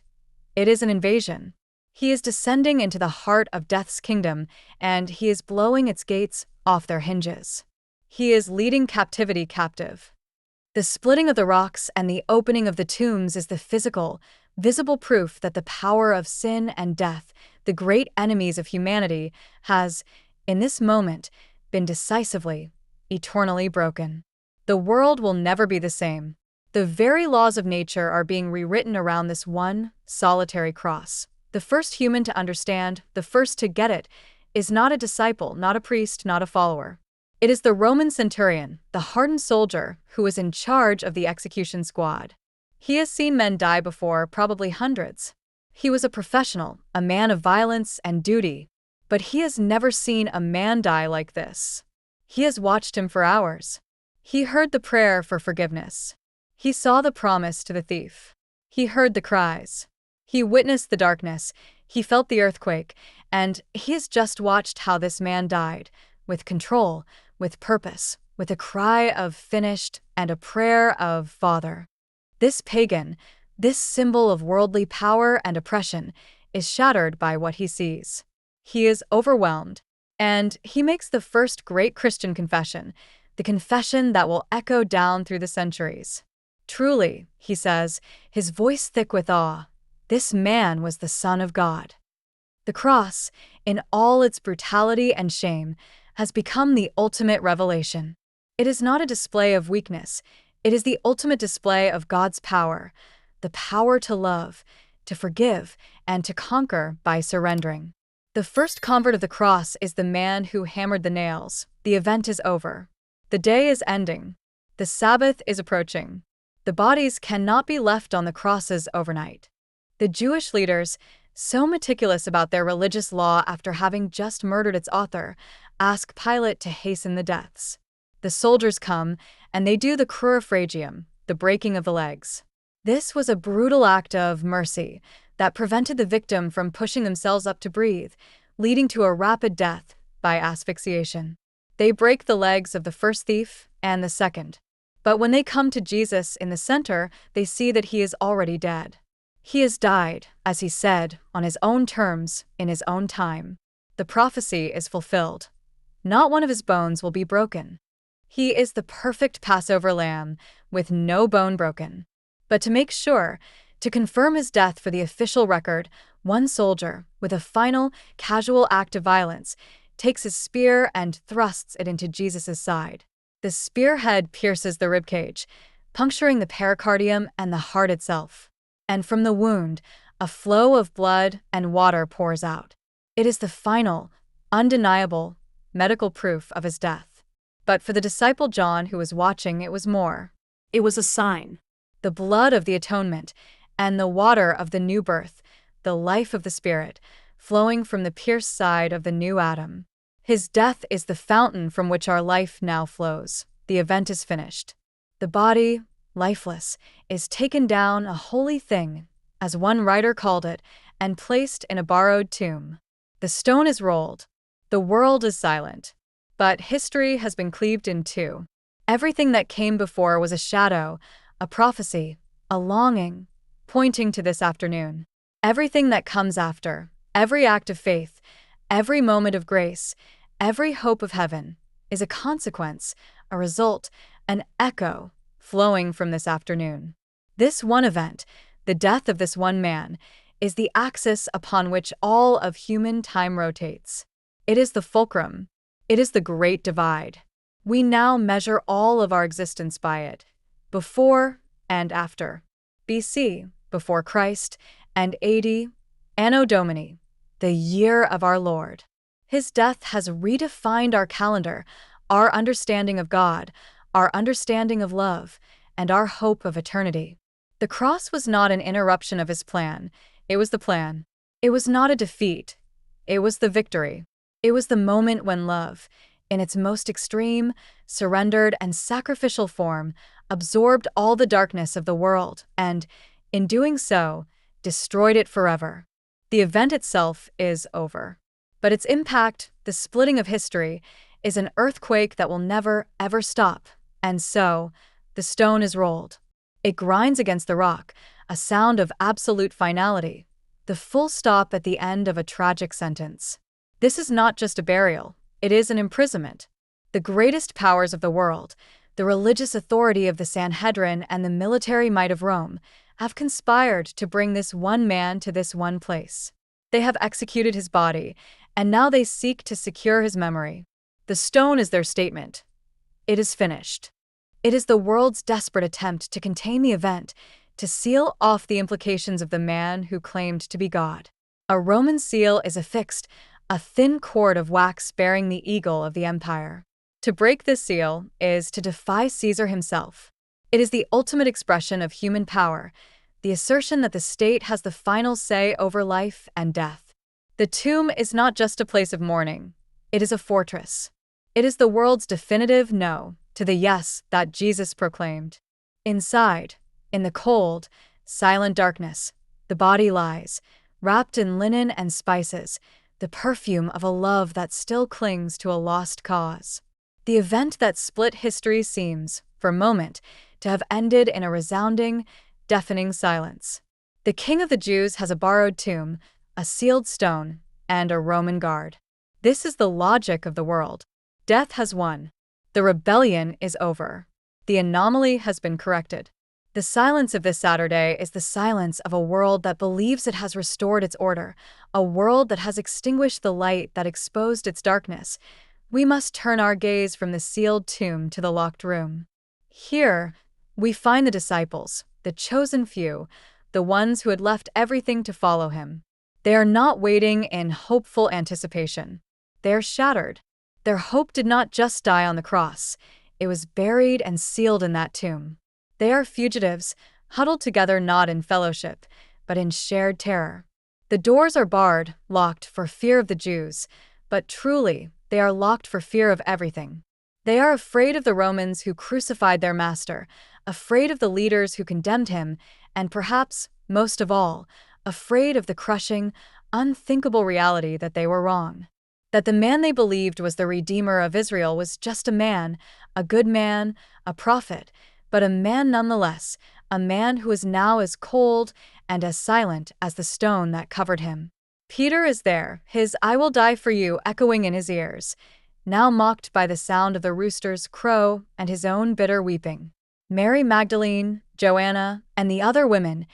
It is an invasion. He is descending into the heart of death's kingdom, and he is blowing its gates off their hinges. He is leading captivity captive. The splitting of the rocks and the opening of the tombs is the physical, visible proof that the power of sin and death, the great enemies of humanity, has, in this moment, been decisively, eternally broken. The world will never be the same. The very laws of nature are being rewritten around this one solitary cross. The first human to understand, the first to get it, is not a disciple, not a priest, not a follower. It is the Roman centurion, the hardened soldier, who is in charge of the execution squad. He has seen men die before, probably hundreds. He was a professional, a man of violence and duty, but he has never seen a man die like this. He has watched him for hours. He heard the prayer for forgiveness. He saw the promise to the thief. He heard the cries. He witnessed the darkness. He felt the earthquake, and he has just watched how this man died, with control, with purpose, with a cry of finished and a prayer of Father. This pagan, this symbol of worldly power and oppression, is shattered by what he sees. He is overwhelmed, and he makes the first great Christian confession, the confession that will echo down through the centuries. Truly, he says, his voice thick with awe, this man was the Son of God. The cross, in all its brutality and shame, has become the ultimate revelation. It is not a display of weakness, it is the ultimate display of God's power, the power to love, to forgive, and to conquer by surrendering. The first convert of the cross is the man who hammered the nails. The event is over. The day is ending. The Sabbath is approaching. The bodies cannot be left on the crosses overnight. The Jewish leaders, so meticulous about their religious law after having just murdered its author, ask Pilate to hasten the deaths. The soldiers come, and they do the Crucifixion, the breaking of the legs. This was a brutal act of mercy that prevented the victim from pushing themselves up to breathe, leading to a rapid death by asphyxiation. They break the legs of the first thief and the second. But when they come to Jesus in the center, they see that he is already dead. He has died, as he said, on his own terms, in his own time. The prophecy is fulfilled. Not one of his bones will be broken. He is the perfect Passover lamb, with no bone broken. But to make sure, to confirm his death for the official record, one soldier, with a final, casual act of violence, takes his spear and thrusts it into Jesus' side. The spearhead pierces the ribcage, puncturing the pericardium and the heart itself. And from the wound, a flow of blood and water pours out. It is the final, undeniable, medical proof of his death. But for the disciple John who was watching, it was more. It was a sign. The blood of the atonement and the water of the new birth, the life of the Spirit, flowing from the pierced side of the new Adam. His death is the fountain from which our life now flows. The event is finished. The body, lifeless, is taken down, a holy thing, as one writer called it, and placed in a borrowed tomb. The stone is rolled. The world is silent. But history has been cleaved in two. Everything that came before was a shadow, a prophecy, a longing, pointing to this afternoon. Everything that comes after, every act of faith, every moment of grace, every hope of heaven, is a consequence, a result, an echo, flowing from this afternoon. This one event, the death of this one man, is the axis upon which all of human time rotates. It is the fulcrum. It is the great divide. We now measure all of our existence by it, before and after. BC, before Christ, and AD, Anno Domini, the year of our Lord. His death has redefined our calendar, our understanding of God, our understanding of love, and our hope of eternity. The cross was not an interruption of his plan, it was the plan. It was not a defeat, it was the victory. It was the moment when love, in its most extreme, surrendered, and sacrificial form, absorbed all the darkness of the world and, in doing so, destroyed it forever. The event itself is over. But its impact, the splitting of history, is an earthquake that will never, ever stop. And so, the stone is rolled. It grinds against the rock, a sound of absolute finality, the full stop at the end of a tragic sentence. This is not just a burial, it is an imprisonment. The greatest powers of the world, the religious authority of the Sanhedrin and the military might of Rome, have conspired to bring this one man to this one place. They have executed his body, and now they seek to secure his memory. The stone is their statement. It is finished. It is the world's desperate attempt to contain the event, to seal off the implications of the man who claimed to be God. A Roman seal is affixed, a thin cord of wax bearing the eagle of the empire. To break this seal is to defy Caesar himself. It is the ultimate expression of human power, the assertion that the state has the final say over life and death. The tomb is not just a place of mourning, it is a fortress. It is the world's definitive no to the yes that Jesus proclaimed. Inside, in the cold, silent darkness, the body lies, wrapped in linen and spices, the perfume of a love that still clings to a lost cause. The event that split history seems, for a moment, to have ended in a resounding, deafening silence. The King of the Jews has a borrowed tomb, a sealed stone, and a Roman guard. This is the logic of the world. Death has won. The rebellion is over. The anomaly has been corrected. The silence of this Saturday is the silence of a world that believes it has restored its order, a world that has extinguished the light that exposed its darkness. We must turn our gaze from the sealed tomb to the locked room. Here, we find the disciples, the chosen few, the ones who had left everything to follow him. They are not waiting in hopeful anticipation. They are shattered. Their hope did not just die on the cross. It was buried and sealed in that tomb. They are fugitives, huddled together not in fellowship, but in shared terror. The doors are barred, locked for fear of the Jews, but truly, they are locked for fear of everything. They are afraid of the Romans who crucified their master, afraid of the leaders who condemned him, and perhaps, most of all, afraid of the crushing, unthinkable reality that they were wrong. That the man they believed was the Redeemer of Israel was just a man, a good man, a prophet, but a man nonetheless, a man who is now as cold and as silent as the stone that covered him. Peter is there, his "I will die for you" echoing in his ears, now mocked by the sound of the rooster's crow and his own bitter weeping. Mary Magdalene, Joanna, and the other women,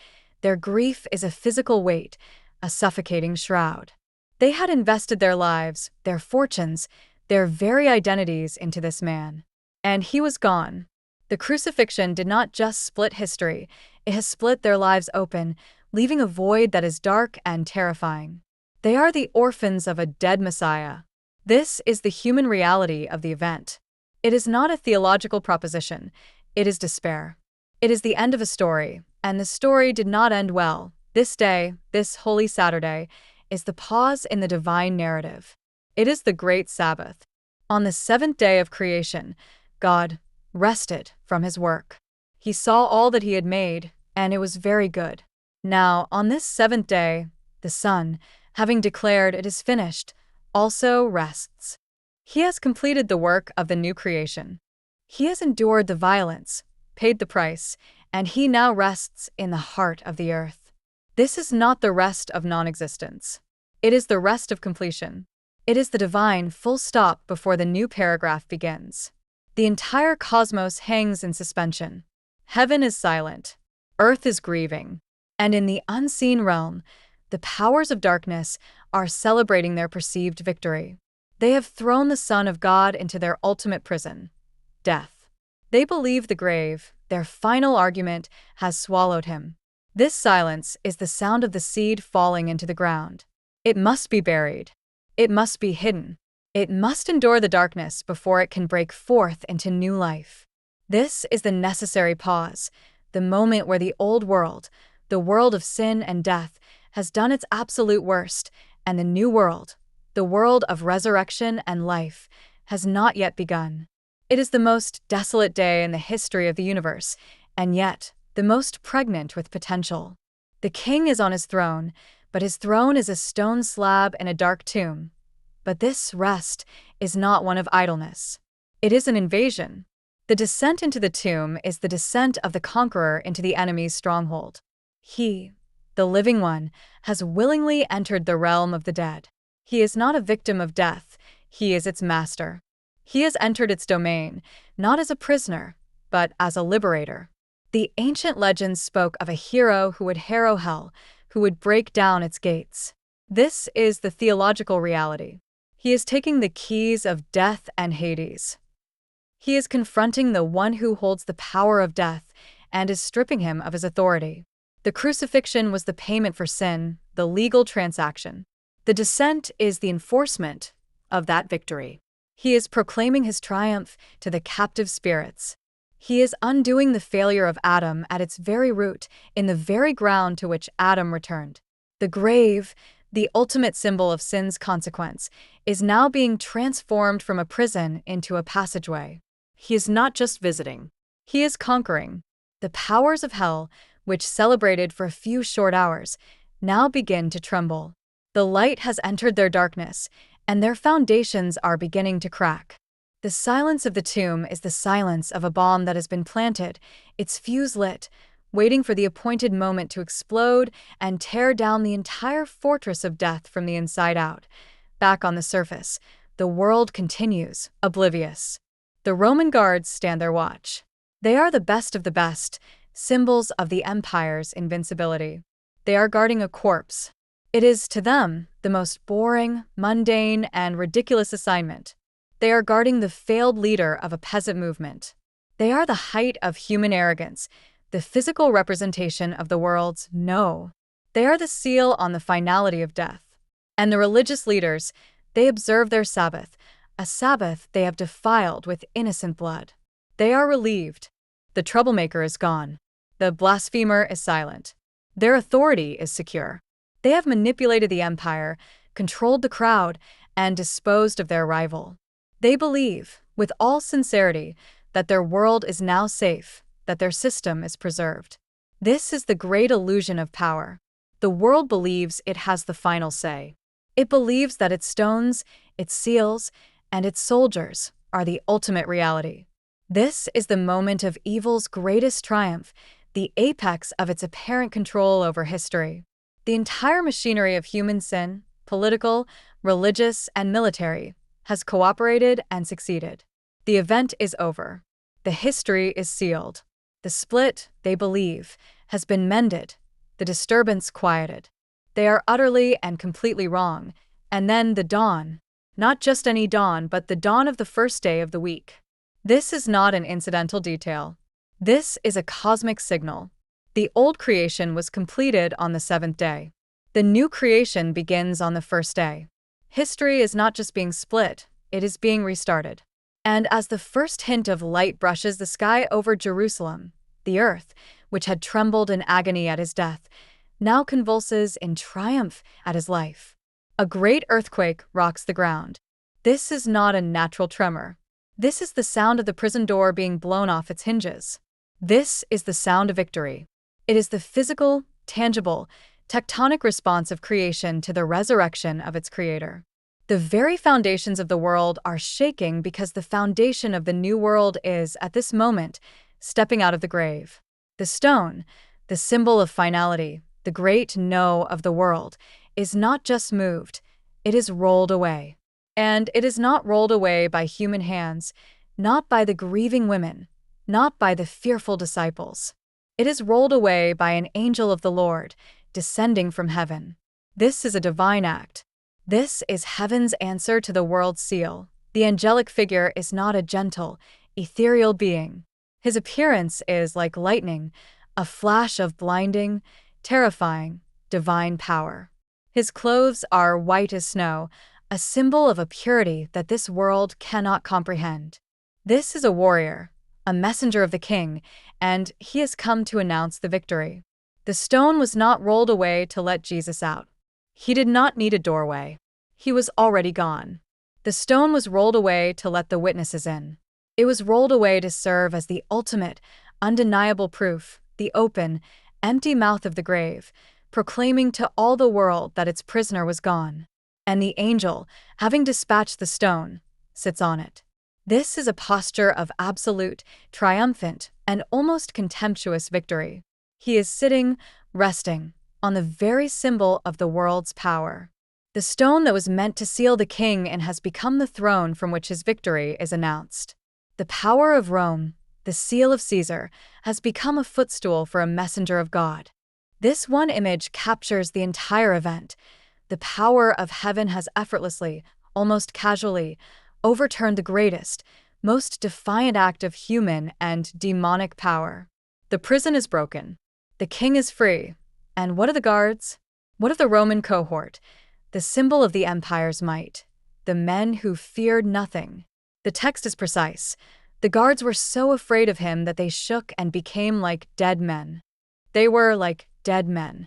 their grief is a physical weight, a suffocating shroud. They had invested their lives, their fortunes, their very identities into this man. And he was gone. The crucifixion did not just split history, it has split their lives open, leaving a void that is dark and terrifying. They are the orphans of a dead Messiah. This is the human reality of the event. It is not a theological proposition, it is despair. It is the end of a story, and the story did not end well. This day, this Holy Saturday, is the pause in the divine narrative. It is the great Sabbath. On the seventh day of creation, God rested from his work. He saw all that he had made, and it was very good. Now, on this seventh day, the Son, having declared it is finished, also rests. He has completed the work of the new creation. He has endured the violence, paid the price, and he now rests in the heart of the earth. This is not the rest of non-existence. It is the rest of completion. It is the divine full stop before the new paragraph begins. The entire cosmos hangs in suspension. Heaven is silent. Earth is grieving. And in the unseen realm, the powers of darkness are celebrating their perceived victory. They have thrown the Son of God into their ultimate prison, death. They believe the grave, their final argument, has swallowed him. This silence is the sound of the seed falling into the ground. It must be buried. It must be hidden. It must endure the darkness before it can break forth into new life. This is the necessary pause, the moment where the old world, the world of sin and death, has done its absolute worst, and the new world, the world of resurrection and life, has not yet begun. It is the most desolate day in the history of the universe, and yet the most pregnant with potential. The king is on his throne, but his throne is a stone slab in a dark tomb. But this rest is not one of idleness. It is an invasion. The descent into the tomb is the descent of the conqueror into the enemy's stronghold. He, the living one, has willingly entered the realm of the dead. He is not a victim of death, he is its master. He has entered its domain, not as a prisoner, but as a liberator. The ancient legends spoke of a hero who would harrow hell, who would break down its gates. This is the theological reality. He is taking the keys of death and Hades. He is confronting the one who holds the power of death and is stripping him of his authority. The crucifixion was the payment for sin, the legal transaction. The descent is the enforcement of that victory. He is proclaiming his triumph to the captive spirits. He is undoing the failure of Adam at its very root, in the very ground to which Adam returned. The grave, the ultimate symbol of sin's consequence, is now being transformed from a prison into a passageway. He is not just visiting. He is conquering. The powers of hell, which celebrated for a few short hours, now begin to tremble. The light has entered their darkness, and their foundations are beginning to crack. The silence of the tomb is the silence of a bomb that has been planted, its fuse lit, waiting for the appointed moment to explode and tear down the entire fortress of death from the inside out. Back on the surface, the world continues, oblivious. The Roman guards stand their watch. They are the best of the best, symbols of the empire's invincibility. They are guarding a corpse. It is, to them, the most boring, mundane, and ridiculous assignment. They are guarding the failed leader of a peasant movement. They are the height of human arrogance, the physical representation of the world's no. They are the seal on the finality of death. And the religious leaders, they observe their Sabbath, a Sabbath they have defiled with innocent blood. They are relieved. The troublemaker is gone. The blasphemer is silent. Their authority is secure. They have manipulated the empire, controlled the crowd, and disposed of their rival. They believe, with all sincerity, that their world is now safe, that their system is preserved. This is the great illusion of power. The world believes it has the final say. It believes that its stones, its seals, and its soldiers are the ultimate reality. This is the moment of evil's greatest triumph, the apex of its apparent control over history. The entire machinery of human sin, political, religious, and military, has cooperated and succeeded. The event is over. The history is sealed. The split, they believe, has been mended, the disturbance quieted. They are utterly and completely wrong. And then the dawn. Not just any dawn, but the dawn of the first day of the week. This is not an incidental detail. This is a cosmic signal. The old creation was completed on the seventh day. The new creation begins on the first day. History is not just being split, it is being restarted. And as the first hint of light brushes the sky over Jerusalem, the earth, which had trembled in agony at his death, now convulses in triumph at his life. A great earthquake rocks the ground. This is not a natural tremor. This is the sound of the prison door being blown off its hinges. This is the sound of victory. It is the physical, tangible, tectonic response of creation to the resurrection of its creator. The very foundations of the world are shaking because the foundation of the new world is, at this moment, stepping out of the grave. The stone, the symbol of finality, the great no of the world, is not just moved, it is rolled away. And it is not rolled away by human hands, not by the grieving women, not by the fearful disciples. It is rolled away by an angel of the Lord, descending from heaven. This is a divine act. This is heaven's answer to the world's seal. The angelic figure is not a gentle, ethereal being. His appearance is like lightning, a flash of blinding, terrifying, divine power. His clothes are white as snow, a symbol of a purity that this world cannot comprehend. This is a warrior, a messenger of the king, and he has come to announce the victory. The stone was not rolled away to let Jesus out. He did not need a doorway. He was already gone. The stone was rolled away to let the witnesses in. It was rolled away to serve as the ultimate, undeniable proof, the open, empty mouth of the grave, proclaiming to all the world that its prisoner was gone. And the angel, having dispatched the stone, sits on it. This is a posture of absolute, triumphant, and almost contemptuous victory. He is sitting, resting, on the very symbol of the world's power. The stone that was meant to seal the king and has become the throne from which his victory is announced. The power of Rome, the seal of Caesar, has become a footstool for a messenger of God. This one image captures the entire event. The power of heaven has effortlessly, almost casually, overturned the greatest, most defiant act of human and demonic power. The prison is broken. The king is free. And what of the guards? What of the Roman cohort, the symbol of the empire's might? The men who feared nothing. The text is precise. The guards were so afraid of him that they shook and became like dead men. They were like dead men.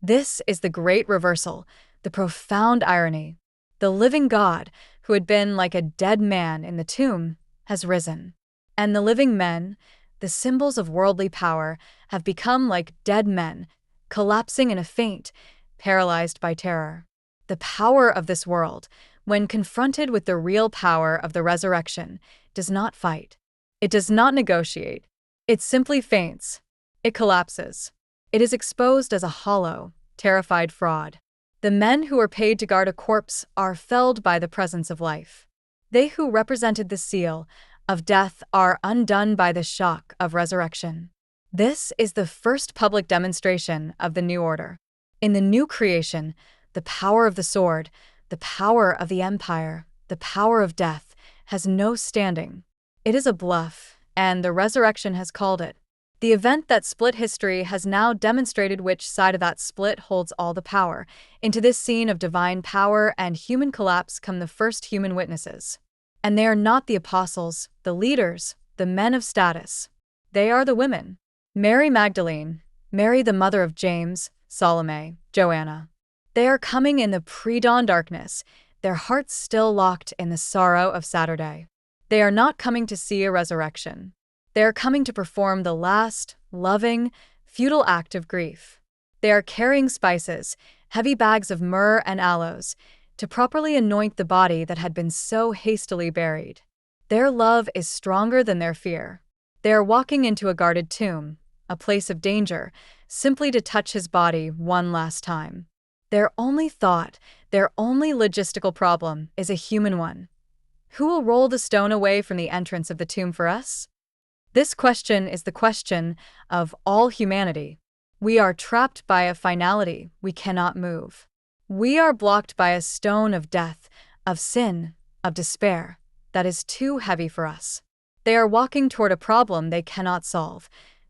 This is the great reversal, the profound irony. The living God, who had been like a dead man in the tomb, has risen. And the living men, the symbols of worldly power, have become like dead men, collapsing in a faint, paralyzed by terror. The power of this world, when confronted with the real power of the resurrection, does not fight. It does not negotiate. It simply faints. It collapses. It is exposed as a hollow, terrified fraud. The men who are paid to guard a corpse are felled by the presence of life. They who represented the seal of death are undone by the shock of resurrection. This is the first public demonstration of the new order. In the new creation, the power of the sword, the power of the empire, the power of death has no standing. It is a bluff, and the resurrection has called it. The event that split history has now demonstrated which side of that split holds all the power. Into this scene of divine power and human collapse come the first human witnesses. And they are not the apostles, the leaders, the men of status. They are the women. Mary Magdalene, Mary the mother of James, Salome, Joanna. They are coming in the pre-dawn darkness, their hearts still locked in the sorrow of Saturday. They are not coming to see a resurrection. They are coming to perform the last, loving, futile act of grief. They are carrying spices, heavy bags of myrrh and aloes, to properly anoint the body that had been so hastily buried. Their love is stronger than their fear. They are walking into a guarded tomb, a place of danger, simply to touch his body one last time. Their only thought, their only logistical problem is a human one. Who will roll the stone away from the entrance of the tomb for us? This question is the question of all humanity. We are trapped by a finality we cannot move. We are blocked by a stone of death, of sin, of despair, that is too heavy for us. They are walking toward a problem they cannot solve,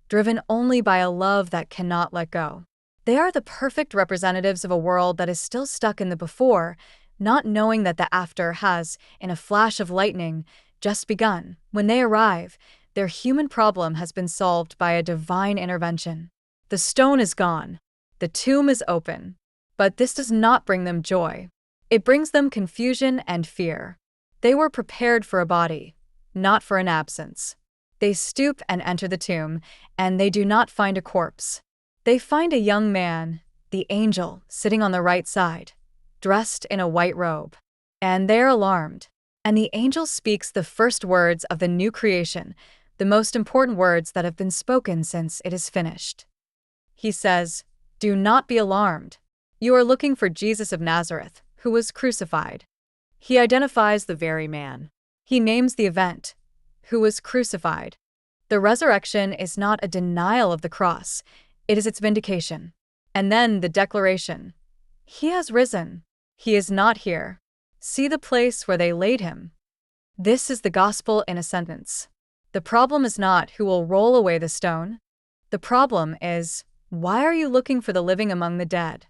driven only by a love that cannot let go. They are the perfect representatives of a world that is still stuck in the before, not knowing that the after has, in a flash of lightning, just begun. When they arrive, their human problem has been solved by a divine intervention. The stone is gone. The tomb is open. But this does not bring them joy. It brings them confusion and fear. They were prepared for a body, not for an absence. They stoop and enter the tomb, and they do not find a corpse. They find a young man, the angel, sitting on the right side, dressed in a white robe. And they are alarmed. And the angel speaks the first words of the new creation, the most important words that have been spoken since it is finished. He says, "Do not be alarmed. You are looking for Jesus of Nazareth, who was crucified." He identifies the very man. He names the event, who was crucified. The resurrection is not a denial of the cross, it is its vindication. And then the declaration, "He has risen. He is not here. See the place where they laid him." This is the gospel in a sentence. The problem is not who will roll away the stone. The problem is, why are you looking for the living among the dead?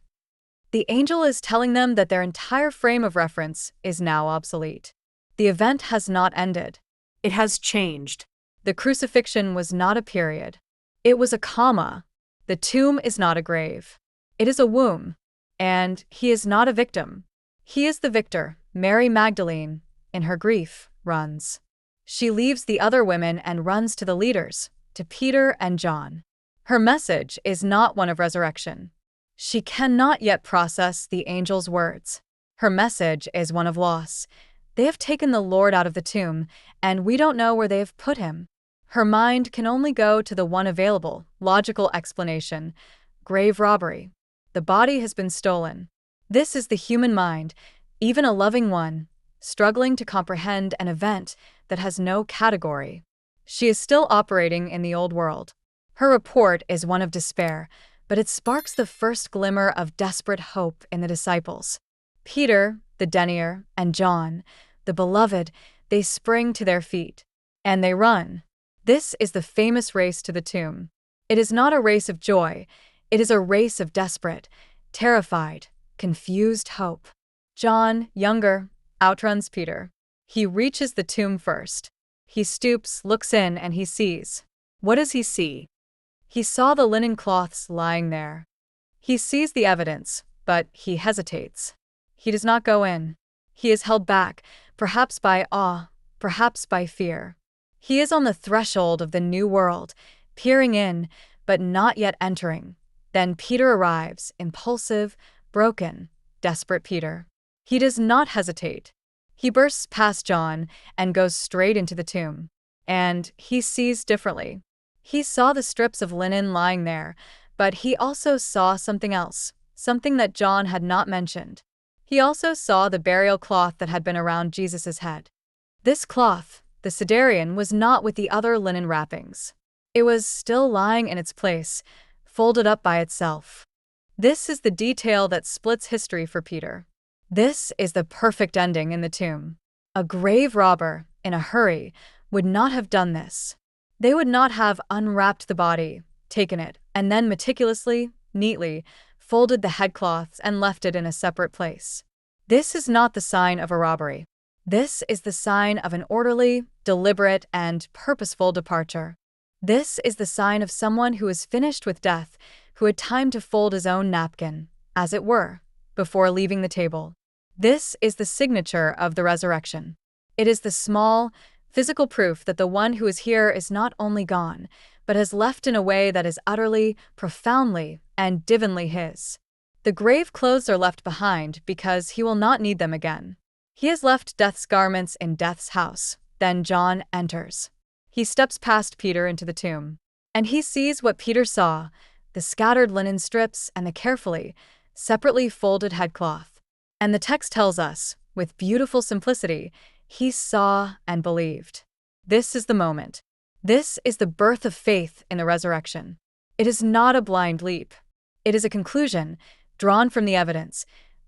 The angel is telling them that their entire frame of reference is now obsolete. The event has not ended. It has changed. The crucifixion was not a period. It was a comma. The tomb is not a grave. It is a womb. And he is not a victim. He is the victor. Mary Magdalene, in her grief, runs. She leaves the other women and runs to the leaders, to Peter and John. Her message is not one of resurrection. She cannot yet process the angel's words. Her message is one of loss. They have taken the Lord out of the tomb, and we don't know where they have put him. Her mind can only go to the one available, logical explanation: grave robbery. The body has been stolen. This is the human mind, even a loving one, struggling to comprehend an event that has no category. She is still operating in the old world. Her report is one of despair, but it sparks the first glimmer of desperate hope in the disciples. Peter, the denier, and John, the beloved, they spring to their feet. And they run. This is the famous race to the tomb. It is not a race of joy. It is a race of desperate, terrified, confused hope. John, younger, outruns Peter. He reaches the tomb first. He stoops, looks in, and he sees. What does he see? He saw the linen cloths lying there. He sees the evidence, but he hesitates. He does not go in. He is held back, perhaps by awe, perhaps by fear. He is on the threshold of the new world, peering in, but not yet entering. Then Peter arrives, impulsive, broken, desperate Peter. He does not hesitate. He bursts past John and goes straight into the tomb. And he sees differently. He saw the strips of linen lying there, but he also saw something else, something that John had not mentioned. He also saw the burial cloth that had been around Jesus' head. This cloth, the Siderian, was not with the other linen wrappings. It was still lying in its place, folded up by itself. This is the detail that splits history for Peter. This is the perfect ending in the tomb. A grave robber, in a hurry, would not have done this. They would not have unwrapped the body, taken it, and then meticulously, neatly, folded the headcloths and left it in a separate place. This is not the sign of a robbery. This is the sign of an orderly, deliberate, and purposeful departure. This is the sign of someone who is finished with death, who had time to fold his own napkin, as it were, before leaving the table. This is the signature of the resurrection. It is the small, physical proof that the one who is here is not only gone, but has left in a way that is utterly, profoundly, and divinely his. The grave clothes are left behind because he will not need them again. He has left death's garments in death's house. Then John enters. He steps past Peter into the tomb. And he sees what Peter saw, the scattered linen strips and the carefully, separately folded headcloth. And the text tells us, with beautiful simplicity, he saw and believed. This is the moment. This is the birth of faith in the resurrection. It is not a blind leap. It is a conclusion, drawn from the evidence,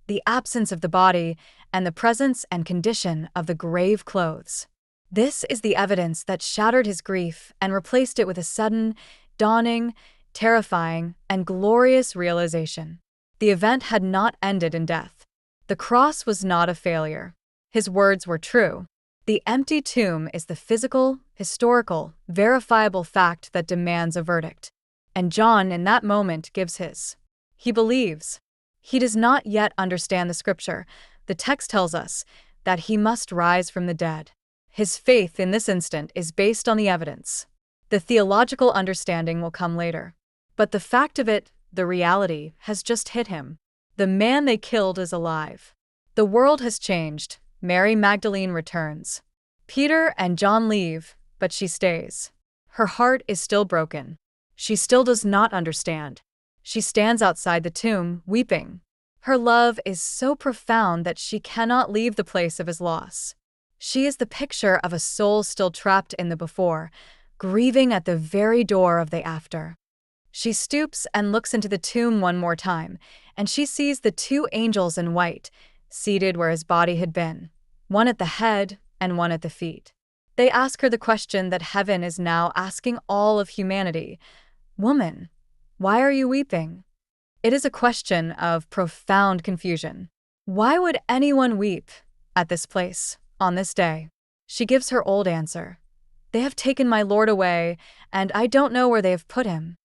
the absence of the body, and the presence and condition of the grave clothes. This is the evidence that shattered his grief and replaced it with a sudden, dawning, terrifying, and glorious realization. The event had not ended in death. The cross was not a failure. His words were true. The empty tomb is the physical, historical, verifiable fact that demands a verdict. And John, in that moment, gives his. He believes. He does not yet understand the scripture. The text tells us that he must rise from the dead. His faith in this instant is based on the evidence. The theological understanding will come later. But the fact of it, the reality, has just hit him. The man they killed is alive. The world has changed. Mary Magdalene returns. Peter and John leave, but she stays. Her heart is still broken. She still does not understand. She stands outside the tomb, weeping. Her love is so profound that she cannot leave the place of his loss. She is the picture of a soul still trapped in the before, grieving at the very door of the after. She stoops and looks into the tomb one more time, and she sees the two angels in white, seated where his body had been, one at the head and one at the feet. They ask her the question that heaven is now asking all of humanity: "Woman, why are you weeping?" It is a question of profound confusion. Why would anyone weep at this place, on this day? She gives her old answer: "They have taken my Lord away, and I don't know where they have put him."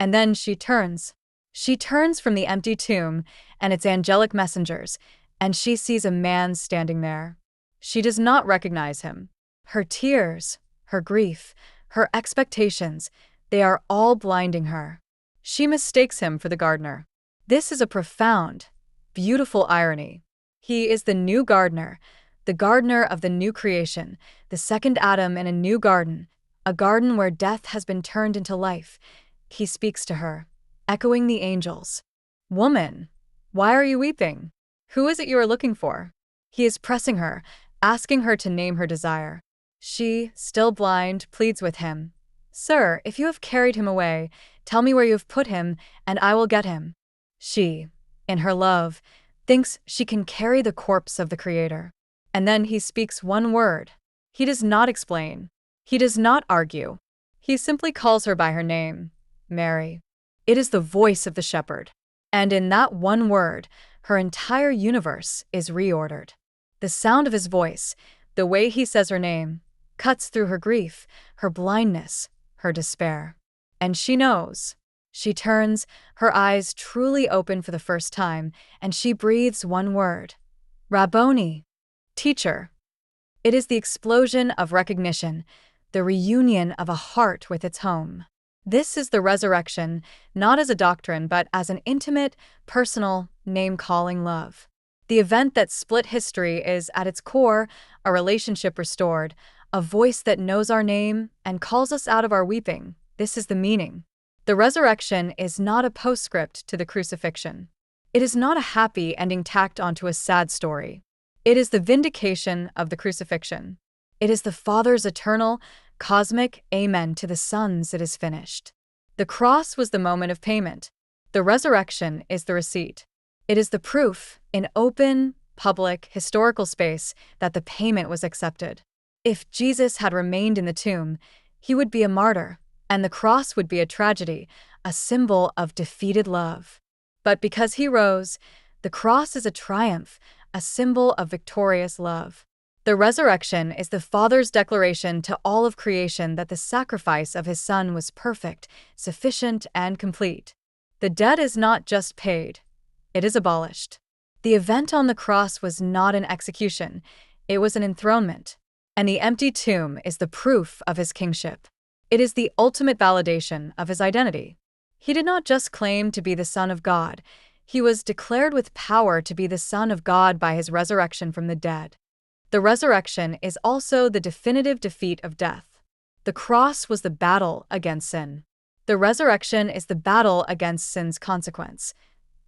And then she turns. She turns from the empty tomb and its angelic messengers, and she sees a man standing there. She does not recognize him. Her tears, her grief, her expectations, they are all blinding her. She mistakes him for the gardener. This is a profound, beautiful irony. He is the new gardener, the gardener of the new creation, the second Adam in a new garden, a garden where death has been turned into life. He speaks to her, echoing the angels. "Woman, why are you weeping? Who is it you are looking for?" He is pressing her, asking her to name her desire. She, still blind, pleads with him. "Sir, if you have carried him away, tell me where you have put him, and I will get him." She, in her love, thinks she can carry the corpse of the Creator. And then he speaks one word. He does not explain. He does not argue. He simply calls her by her name: Mary. It is the voice of the shepherd. And in that one word, her entire universe is reordered. The sound of his voice, the way he says her name, cuts through her grief, her blindness, her despair. And she knows. She turns, her eyes truly open for the first time, and she breathes one word: Rabboni, teacher. It is the explosion of recognition, the reunion of a heart with its home. This is the resurrection, not as a doctrine but as an intimate, personal, name-calling love. The event that split history is, at its core, a relationship restored, a voice that knows our name and calls us out of our weeping. This is the meaning. The resurrection is not a postscript to the crucifixion. It is not a happy ending tacked onto a sad story. It is the vindication of the crucifixion. It is the Father's eternal, cosmic amen to the Son's "it is finished." The cross was the moment of payment. The resurrection is the receipt. It is the proof, in open, public, historical space, that the payment was accepted. If Jesus had remained in the tomb, he would be a martyr, and the cross would be a tragedy, a symbol of defeated love. But because he rose, the cross is a triumph, a symbol of victorious love. The resurrection is the Father's declaration to all of creation that the sacrifice of his Son was perfect, sufficient, and complete. The debt is not just paid, it is abolished. The event on the cross was not an execution, it was an enthronement. And the empty tomb is the proof of his kingship. It is the ultimate validation of his identity. He did not just claim to be the Son of God, he was declared with power to be the Son of God by his resurrection from the dead. The resurrection is also the definitive defeat of death. The cross was the battle against sin. The resurrection is the battle against sin's consequence,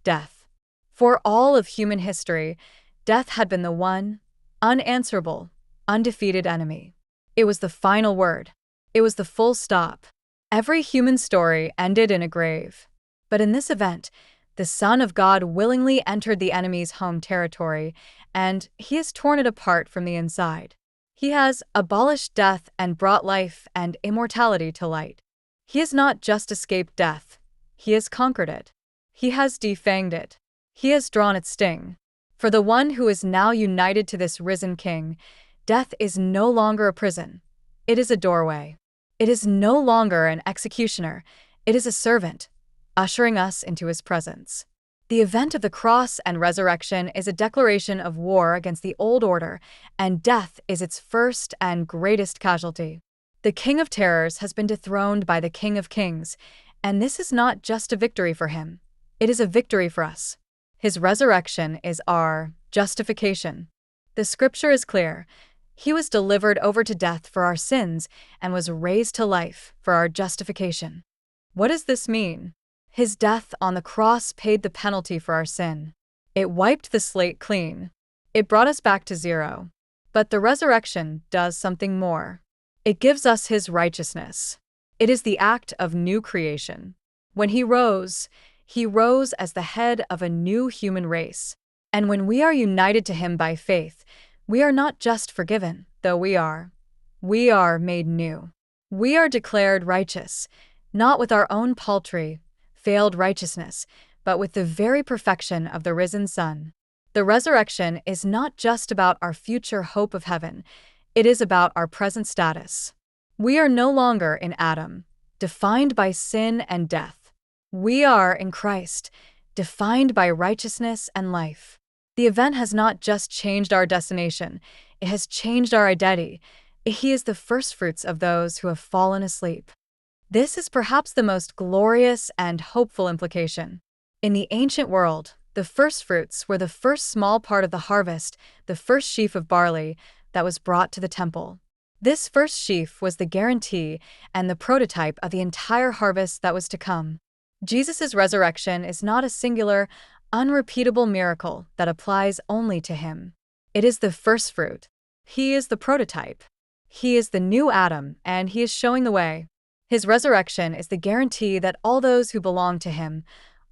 death. For all of human history, death had been the one, unanswerable, undefeated enemy. It was the final word. It was the full stop. Every human story ended in a grave. But in this event, the Son of God willingly entered the enemy's home territory, and he has torn it apart from the inside. He has abolished death and brought life and immortality to light. He has not just escaped death, he has conquered it. He has defanged it. He has drawn its sting. For the one who is now united to this risen King, death is no longer a prison. It is a doorway. It is no longer an executioner. It is a servant, ushering us into his presence. The event of the cross and resurrection is a declaration of war against the old order, and death is its first and greatest casualty. The King of Terrors has been dethroned by the King of Kings, and this is not just a victory for him. It is a victory for us. His resurrection is our justification. The scripture is clear. He was delivered over to death for our sins and was raised to life for our justification. What does this mean? His death on the cross paid the penalty for our sin. It wiped the slate clean. It brought us back to zero. But the resurrection does something more. It gives us his righteousness. It is the act of new creation. When he rose as the head of a new human race. And when we are united to him by faith, we are not just forgiven, though we are made new. We are declared righteous, not with our own paltry, failed righteousness, but with the very perfection of the risen Son. The resurrection is not just about our future hope of heaven, it is about our present status. We are no longer in Adam, defined by sin and death. We are in Christ, defined by righteousness and life. The event has not just changed our destination, it has changed our identity. He is the firstfruits of those who have fallen asleep. This is perhaps the most glorious and hopeful implication. In the ancient world, the firstfruits were the first small part of the harvest, the first sheaf of barley that was brought to the temple. This first sheaf was the guarantee and the prototype of the entire harvest that was to come. Jesus' resurrection is not a singular, unrepeatable miracle that applies only to him. It is the firstfruit. He is the prototype. He is the new Adam, and he is showing the way. His resurrection is the guarantee that all those who belong to him,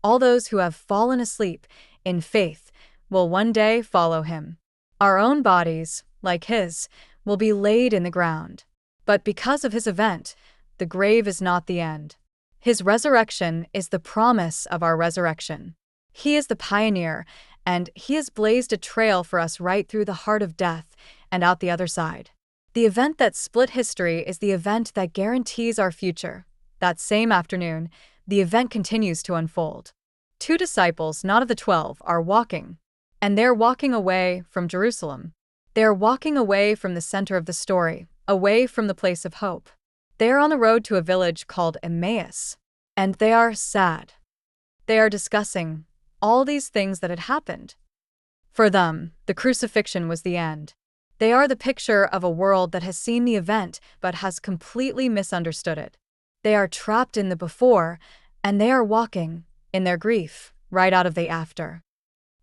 all those who have fallen asleep in faith, will one day follow him. Our own bodies, like his, will be laid in the ground. But because of his event, the grave is not the end. His resurrection is the promise of our resurrection. He is the pioneer, and he has blazed a trail for us right through the heart of death and out the other side. The event that split history is the event that guarantees our future. That same afternoon, the event continues to unfold. 2 disciples, not of the 12, are walking, and they're walking away from Jerusalem. They're walking away from the center of the story, away from the place of hope. They are on the road to a village called Emmaus, and they are sad. They are discussing all these things that had happened. For them, the crucifixion was the end. They are the picture of a world that has seen the event but has completely misunderstood it. They are trapped in the before, and they are walking, in their grief, right out of the after.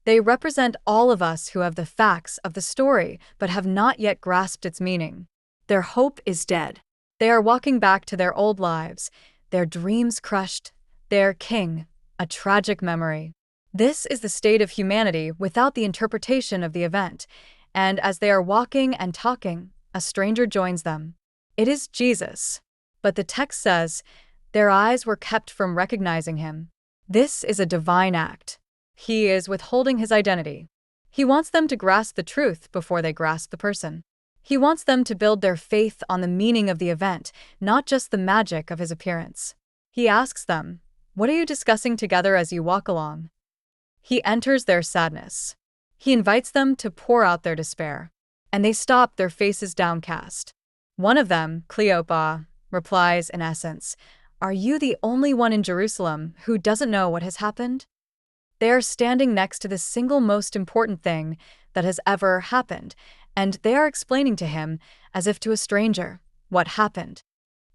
They represent all of us who have the facts of the story but have not yet grasped its meaning. Their hope is dead. They are walking back to their old lives, their dreams crushed, their king, a tragic memory. This is the state of humanity without the interpretation of the event, and as they are walking and talking, a stranger joins them. It is Jesus. But the text says, their eyes were kept from recognizing him. This is a divine act. He is withholding his identity. He wants them to grasp the truth before they grasp the person. He wants them to build their faith on the meaning of the event, not just the magic of his appearance. He asks them, "What are you discussing together as you walk along?" He enters their sadness. He invites them to pour out their despair, and they stop, their faces downcast. One of them, Cleopas, replies in essence, "Are you the only one in Jerusalem who doesn't know what has happened?" They are standing next to the single most important thing that has ever happened, and they are explaining to him, as if to a stranger, what happened.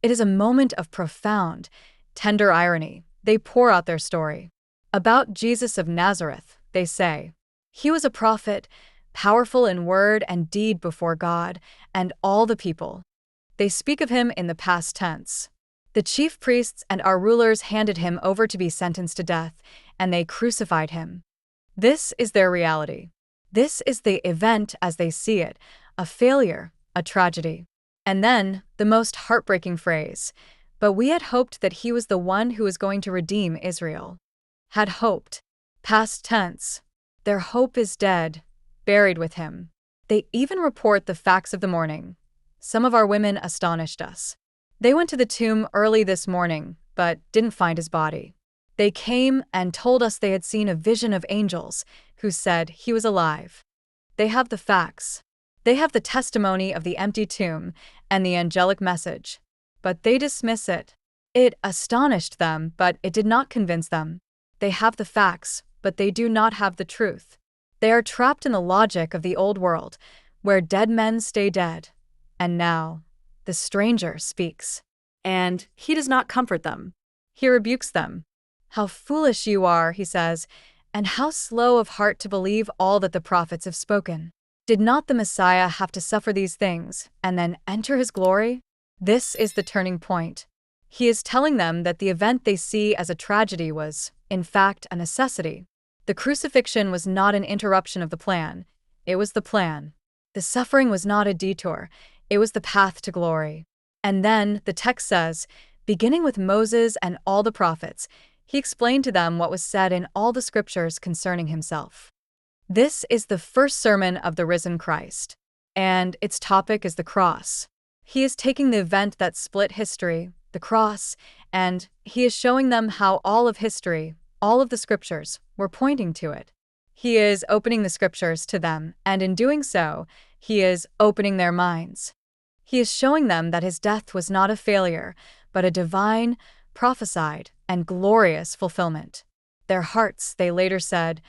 It is a moment of profound, tender irony. They pour out their story. About Jesus of Nazareth, they say, "He was a prophet, powerful in word and deed before God and all the people." They speak of him in the past tense. The chief priests and our rulers handed him over to be sentenced to death, and they crucified him. This is their reality. This is the event as they see it, a failure, a tragedy. And then, the most heartbreaking phrase, "But we had hoped that he was the one who was going to redeem Israel." Had hoped. Past tense. Their hope is dead, buried with him. They even report the facts of the morning. Some of our women astonished us. They went to the tomb early this morning, but didn't find his body. They came and told us they had seen a vision of angels who said he was alive. They have the facts. They have the testimony of the empty tomb and the angelic message. But they dismiss it. It astonished them, but it did not convince them. They have the facts, but they do not have the truth. They are trapped in the logic of the old world, where dead men stay dead. And now, the stranger speaks. And he does not comfort them. He rebukes them. "How foolish you are," he says, "and how slow of heart to believe all that the prophets have spoken. Did not the Messiah have to suffer these things and then enter his glory?" This is the turning point. He is telling them that the event they see as a tragedy was, in fact, a necessity. The crucifixion was not an interruption of the plan, it was the plan. The suffering was not a detour, it was the path to glory. And then, the text says, beginning with Moses and all the prophets, he explained to them what was said in all the scriptures concerning himself. This is the first sermon of the risen Christ, and its topic is the cross. He is taking the event that split history, the cross, and he is showing them how all of history, all of the scriptures, were pointing to it. He is opening the scriptures to them, and in doing so, he is opening their minds. He is showing them that his death was not a failure, but a divine, prophesied, and glorious fulfillment. Their hearts, they later said,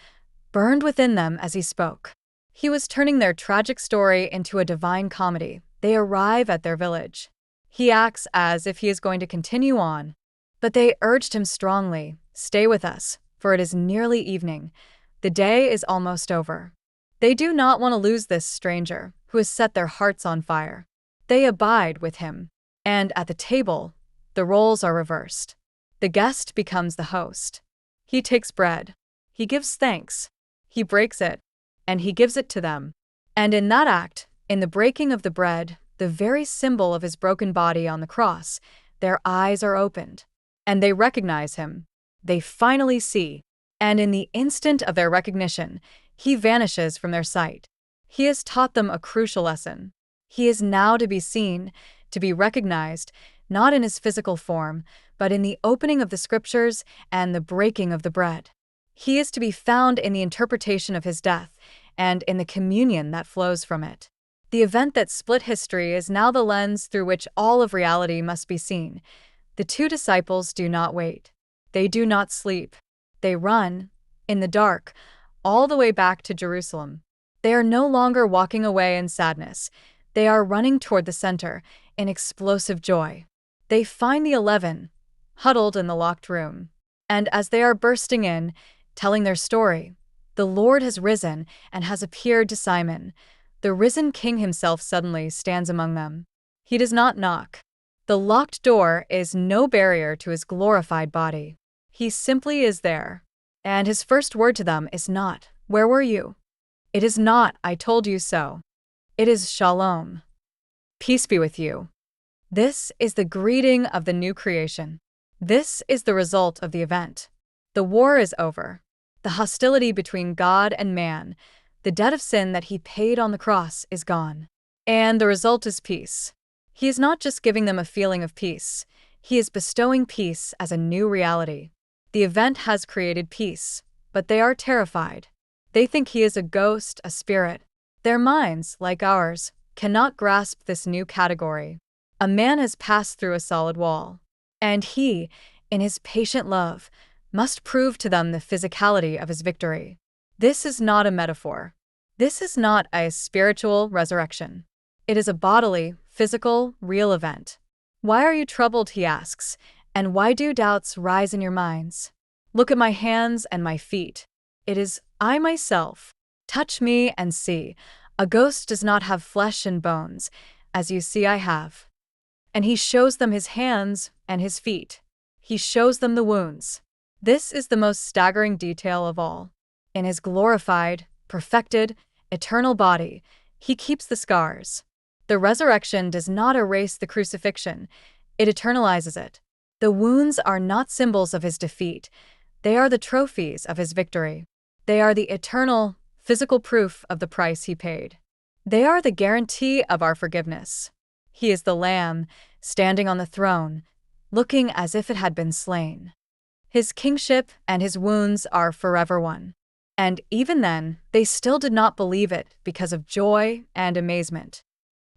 burned within them as he spoke. He was turning their tragic story into a divine comedy. They arrive at their village. He acts as if he is going to continue on. But they urged him strongly, stay with us, for it is nearly evening. The day is almost over. They do not want to lose this stranger, who has set their hearts on fire. They abide with him. And at the table, the roles are reversed. The guest becomes the host. He takes bread. He gives thanks. He breaks it. And he gives it to them. And in that act, in the breaking of the bread, the very symbol of his broken body on the cross, their eyes are opened. And they recognize him. They finally see. And in the instant of their recognition, he vanishes from their sight. He has taught them a crucial lesson. He is now to be seen, to be recognized, not in his physical form, but in the opening of the scriptures and the breaking of the bread. He is to be found in the interpretation of his death and in the communion that flows from it. The event that split history is now the lens through which all of reality must be seen. The two disciples do not wait. They do not sleep. They run, in the dark, all the way back to Jerusalem. They are no longer walking away in sadness. They are running toward the center, in explosive joy. They find the 11, huddled in the locked room. And as they are bursting in, telling their story, the Lord has risen and has appeared to Simon. The risen King himself suddenly stands among them. He does not knock. The locked door is no barrier to his glorified body. He simply is there. And his first word to them is not, "Where were you?" It is not, "I told you so." It is Shalom. Peace be with you. This is the greeting of the new creation. This is the result of the event. The war is over. The hostility between God and man, the debt of sin that he paid on the cross, is gone. And the result is peace. He is not just giving them a feeling of peace. He is bestowing peace as a new reality. The event has created peace, but they are terrified. They think he is a ghost, a spirit. Their minds, like ours, cannot grasp this new category. A man has passed through a solid wall. And he, in his patient love, must prove to them the physicality of his victory. This is not a metaphor. This is not a spiritual resurrection. It is a bodily, physical, real event. Why are you troubled, he asks, and why do doubts rise in your minds? Look at my hands and my feet. It is I myself. Touch me and see. A ghost does not have flesh and bones, as you see I have. And he shows them his hands and his feet. He shows them the wounds. This is the most staggering detail of all. In his glorified, perfected, eternal body, he keeps the scars. The resurrection does not erase the crucifixion, it eternalizes it. The wounds are not symbols of his defeat, they are the trophies of his victory. They are the eternal, physical proof of the price he paid. They are the guarantee of our forgiveness. He is the Lamb, standing on the throne, looking as if it had been slain. His kingship and his wounds are forever one. And even then, they still did not believe it because of joy and amazement.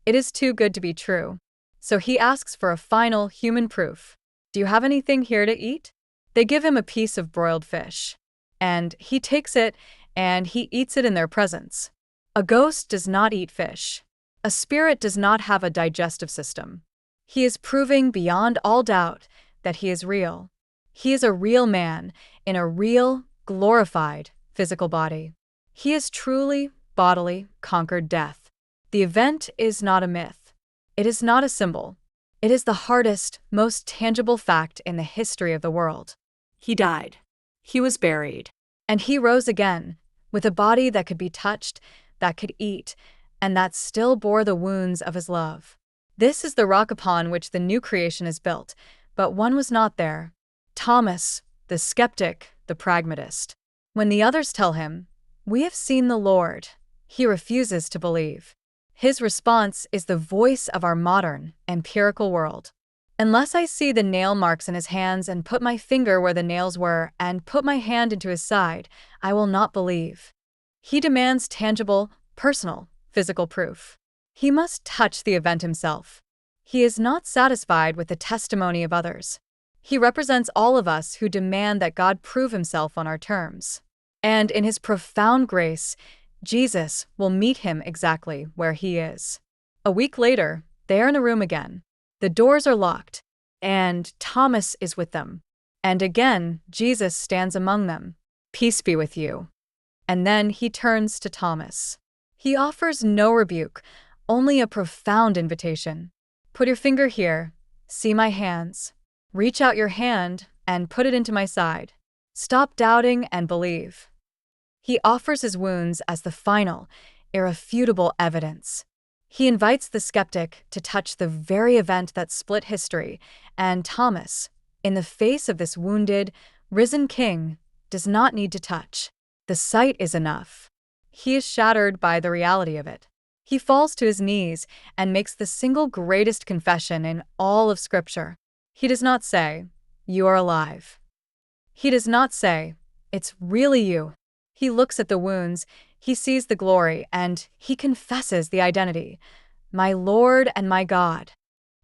It is too good to be true. So he asks for a final human proof. Do you have anything here to eat? They give him a piece of broiled fish. And he takes it and he eats it in their presence. A ghost does not eat fish. A spirit does not have a digestive system. He is proving beyond all doubt that he is real. He is a real man in a real, glorified, physical body. He has truly, bodily, conquered death. The event is not a myth. It is not a symbol. It is the hardest, most tangible fact in the history of the world. He died. He was buried. And he rose again, with a body that could be touched, that could eat, and that still bore the wounds of his love. This is the rock upon which the new creation is built, but one was not there. Thomas, the skeptic, the pragmatist. When the others tell him, "We have seen the Lord," he refuses to believe. His response is the voice of our modern, empirical world. "Unless I see the nail marks in his hands and put my finger where the nails were and put my hand into his side, I will not believe." He demands tangible, personal, physical proof. He must touch the event himself. He is not satisfied with the testimony of others. He represents all of us who demand that God prove himself on our terms. And in his profound grace, Jesus will meet him exactly where he is. A week later, they are in a room again. The doors are locked, and Thomas is with them. And again, Jesus stands among them. "Peace be with you." And then he turns to Thomas. He offers no rebuke, only a profound invitation. "Put your finger here. See my hands. Reach out your hand and put it into my side. Stop doubting and believe." He offers his wounds as the final, irrefutable evidence. He invites the skeptic to touch the very event that split history, and Thomas, in the face of this wounded, risen king, does not need to touch. The sight is enough. He is shattered by the reality of it. He falls to his knees and makes the single greatest confession in all of Scripture. He does not say, "You are alive." He does not say, "It's really you." He looks at the wounds, he sees the glory, and he confesses the identity. "My Lord and my God."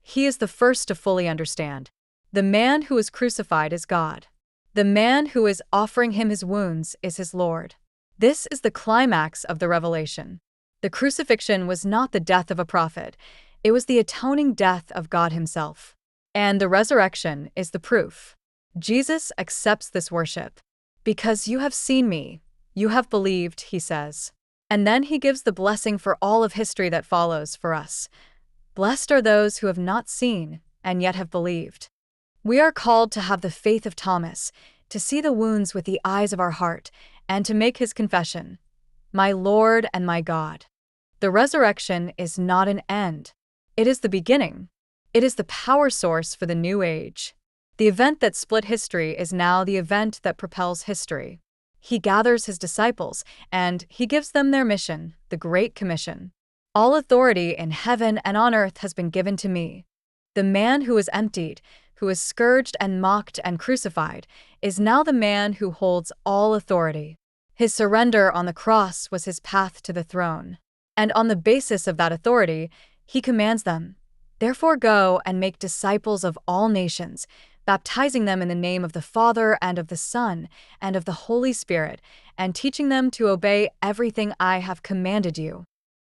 He is the first to fully understand. The man who was crucified is God. The man who is offering him his wounds is his Lord. This is the climax of the revelation. The crucifixion was not the death of a prophet, it was the atoning death of God himself. And the resurrection is the proof. Jesus accepts this worship. "Because you have seen me, you have believed," he says. And then he gives the blessing for all of history that follows for us. "Blessed are those who have not seen and yet have believed." We are called to have the faith of Thomas, to see the wounds with the eyes of our heart, and to make his confession, "My Lord and my God." The resurrection is not an end. It is the beginning. It is the power source for the new age. The event that split history is now the event that propels history. He gathers his disciples, and he gives them their mission, the Great Commission. "All authority in heaven and on earth has been given to me." The man who was emptied, who was scourged and mocked and crucified, is now the man who holds all authority. His surrender on the cross was his path to the throne. And on the basis of that authority, he commands them, "Therefore go and make disciples of all nations, baptizing them in the name of the Father and of the Son and of the Holy Spirit, and teaching them to obey everything I have commanded you."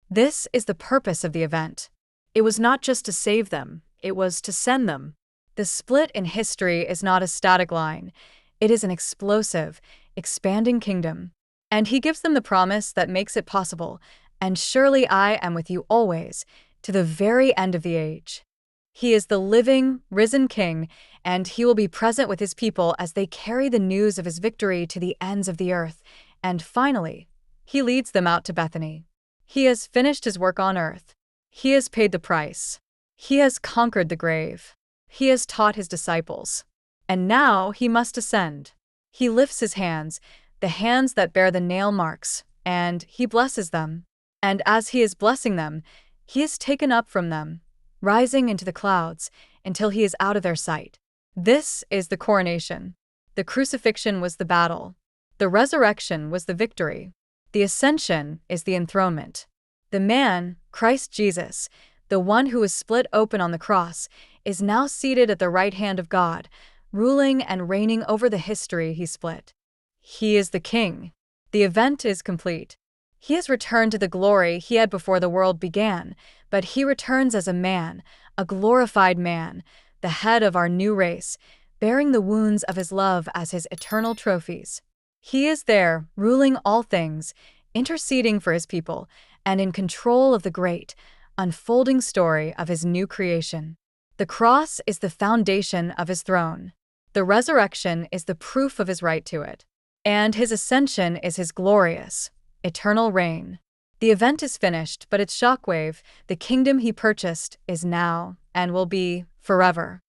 This is the purpose of the event. It was not just to save them, it was to send them. The split in history is not a static line. It is an explosive, expanding kingdom. And he gives them the promise that makes it possible, "And surely I am with you always, to the very end of the age." He is the living, risen King, and he will be present with his people as they carry the news of his victory to the ends of the earth. And finally, he leads them out to Bethany. He has finished his work on earth. He has paid the price. He has conquered the grave. He has taught his disciples. And now he must ascend. He lifts his hands, the hands that bear the nail marks, and he blesses them. And as he is blessing them, he is taken up from them, rising into the clouds, until he is out of their sight. This is the coronation. The crucifixion was the battle. The resurrection was the victory. The ascension is the enthronement. The man, Christ Jesus, the one who was split open on the cross, is now seated at the right hand of God, ruling and reigning over the history he split. He is the King. The event is complete. He has returned to the glory he had before the world began, but he returns as a man, a glorified man, the head of our new race, bearing the wounds of his love as his eternal trophies. He is there, ruling all things, interceding for his people, and in control of the great, unfolding story of his new creation. The cross is the foundation of his throne. The resurrection is the proof of his right to it. And his ascension is his glorious, eternal reign. The event is finished, but its shockwave, the kingdom he purchased, is now and will be forever.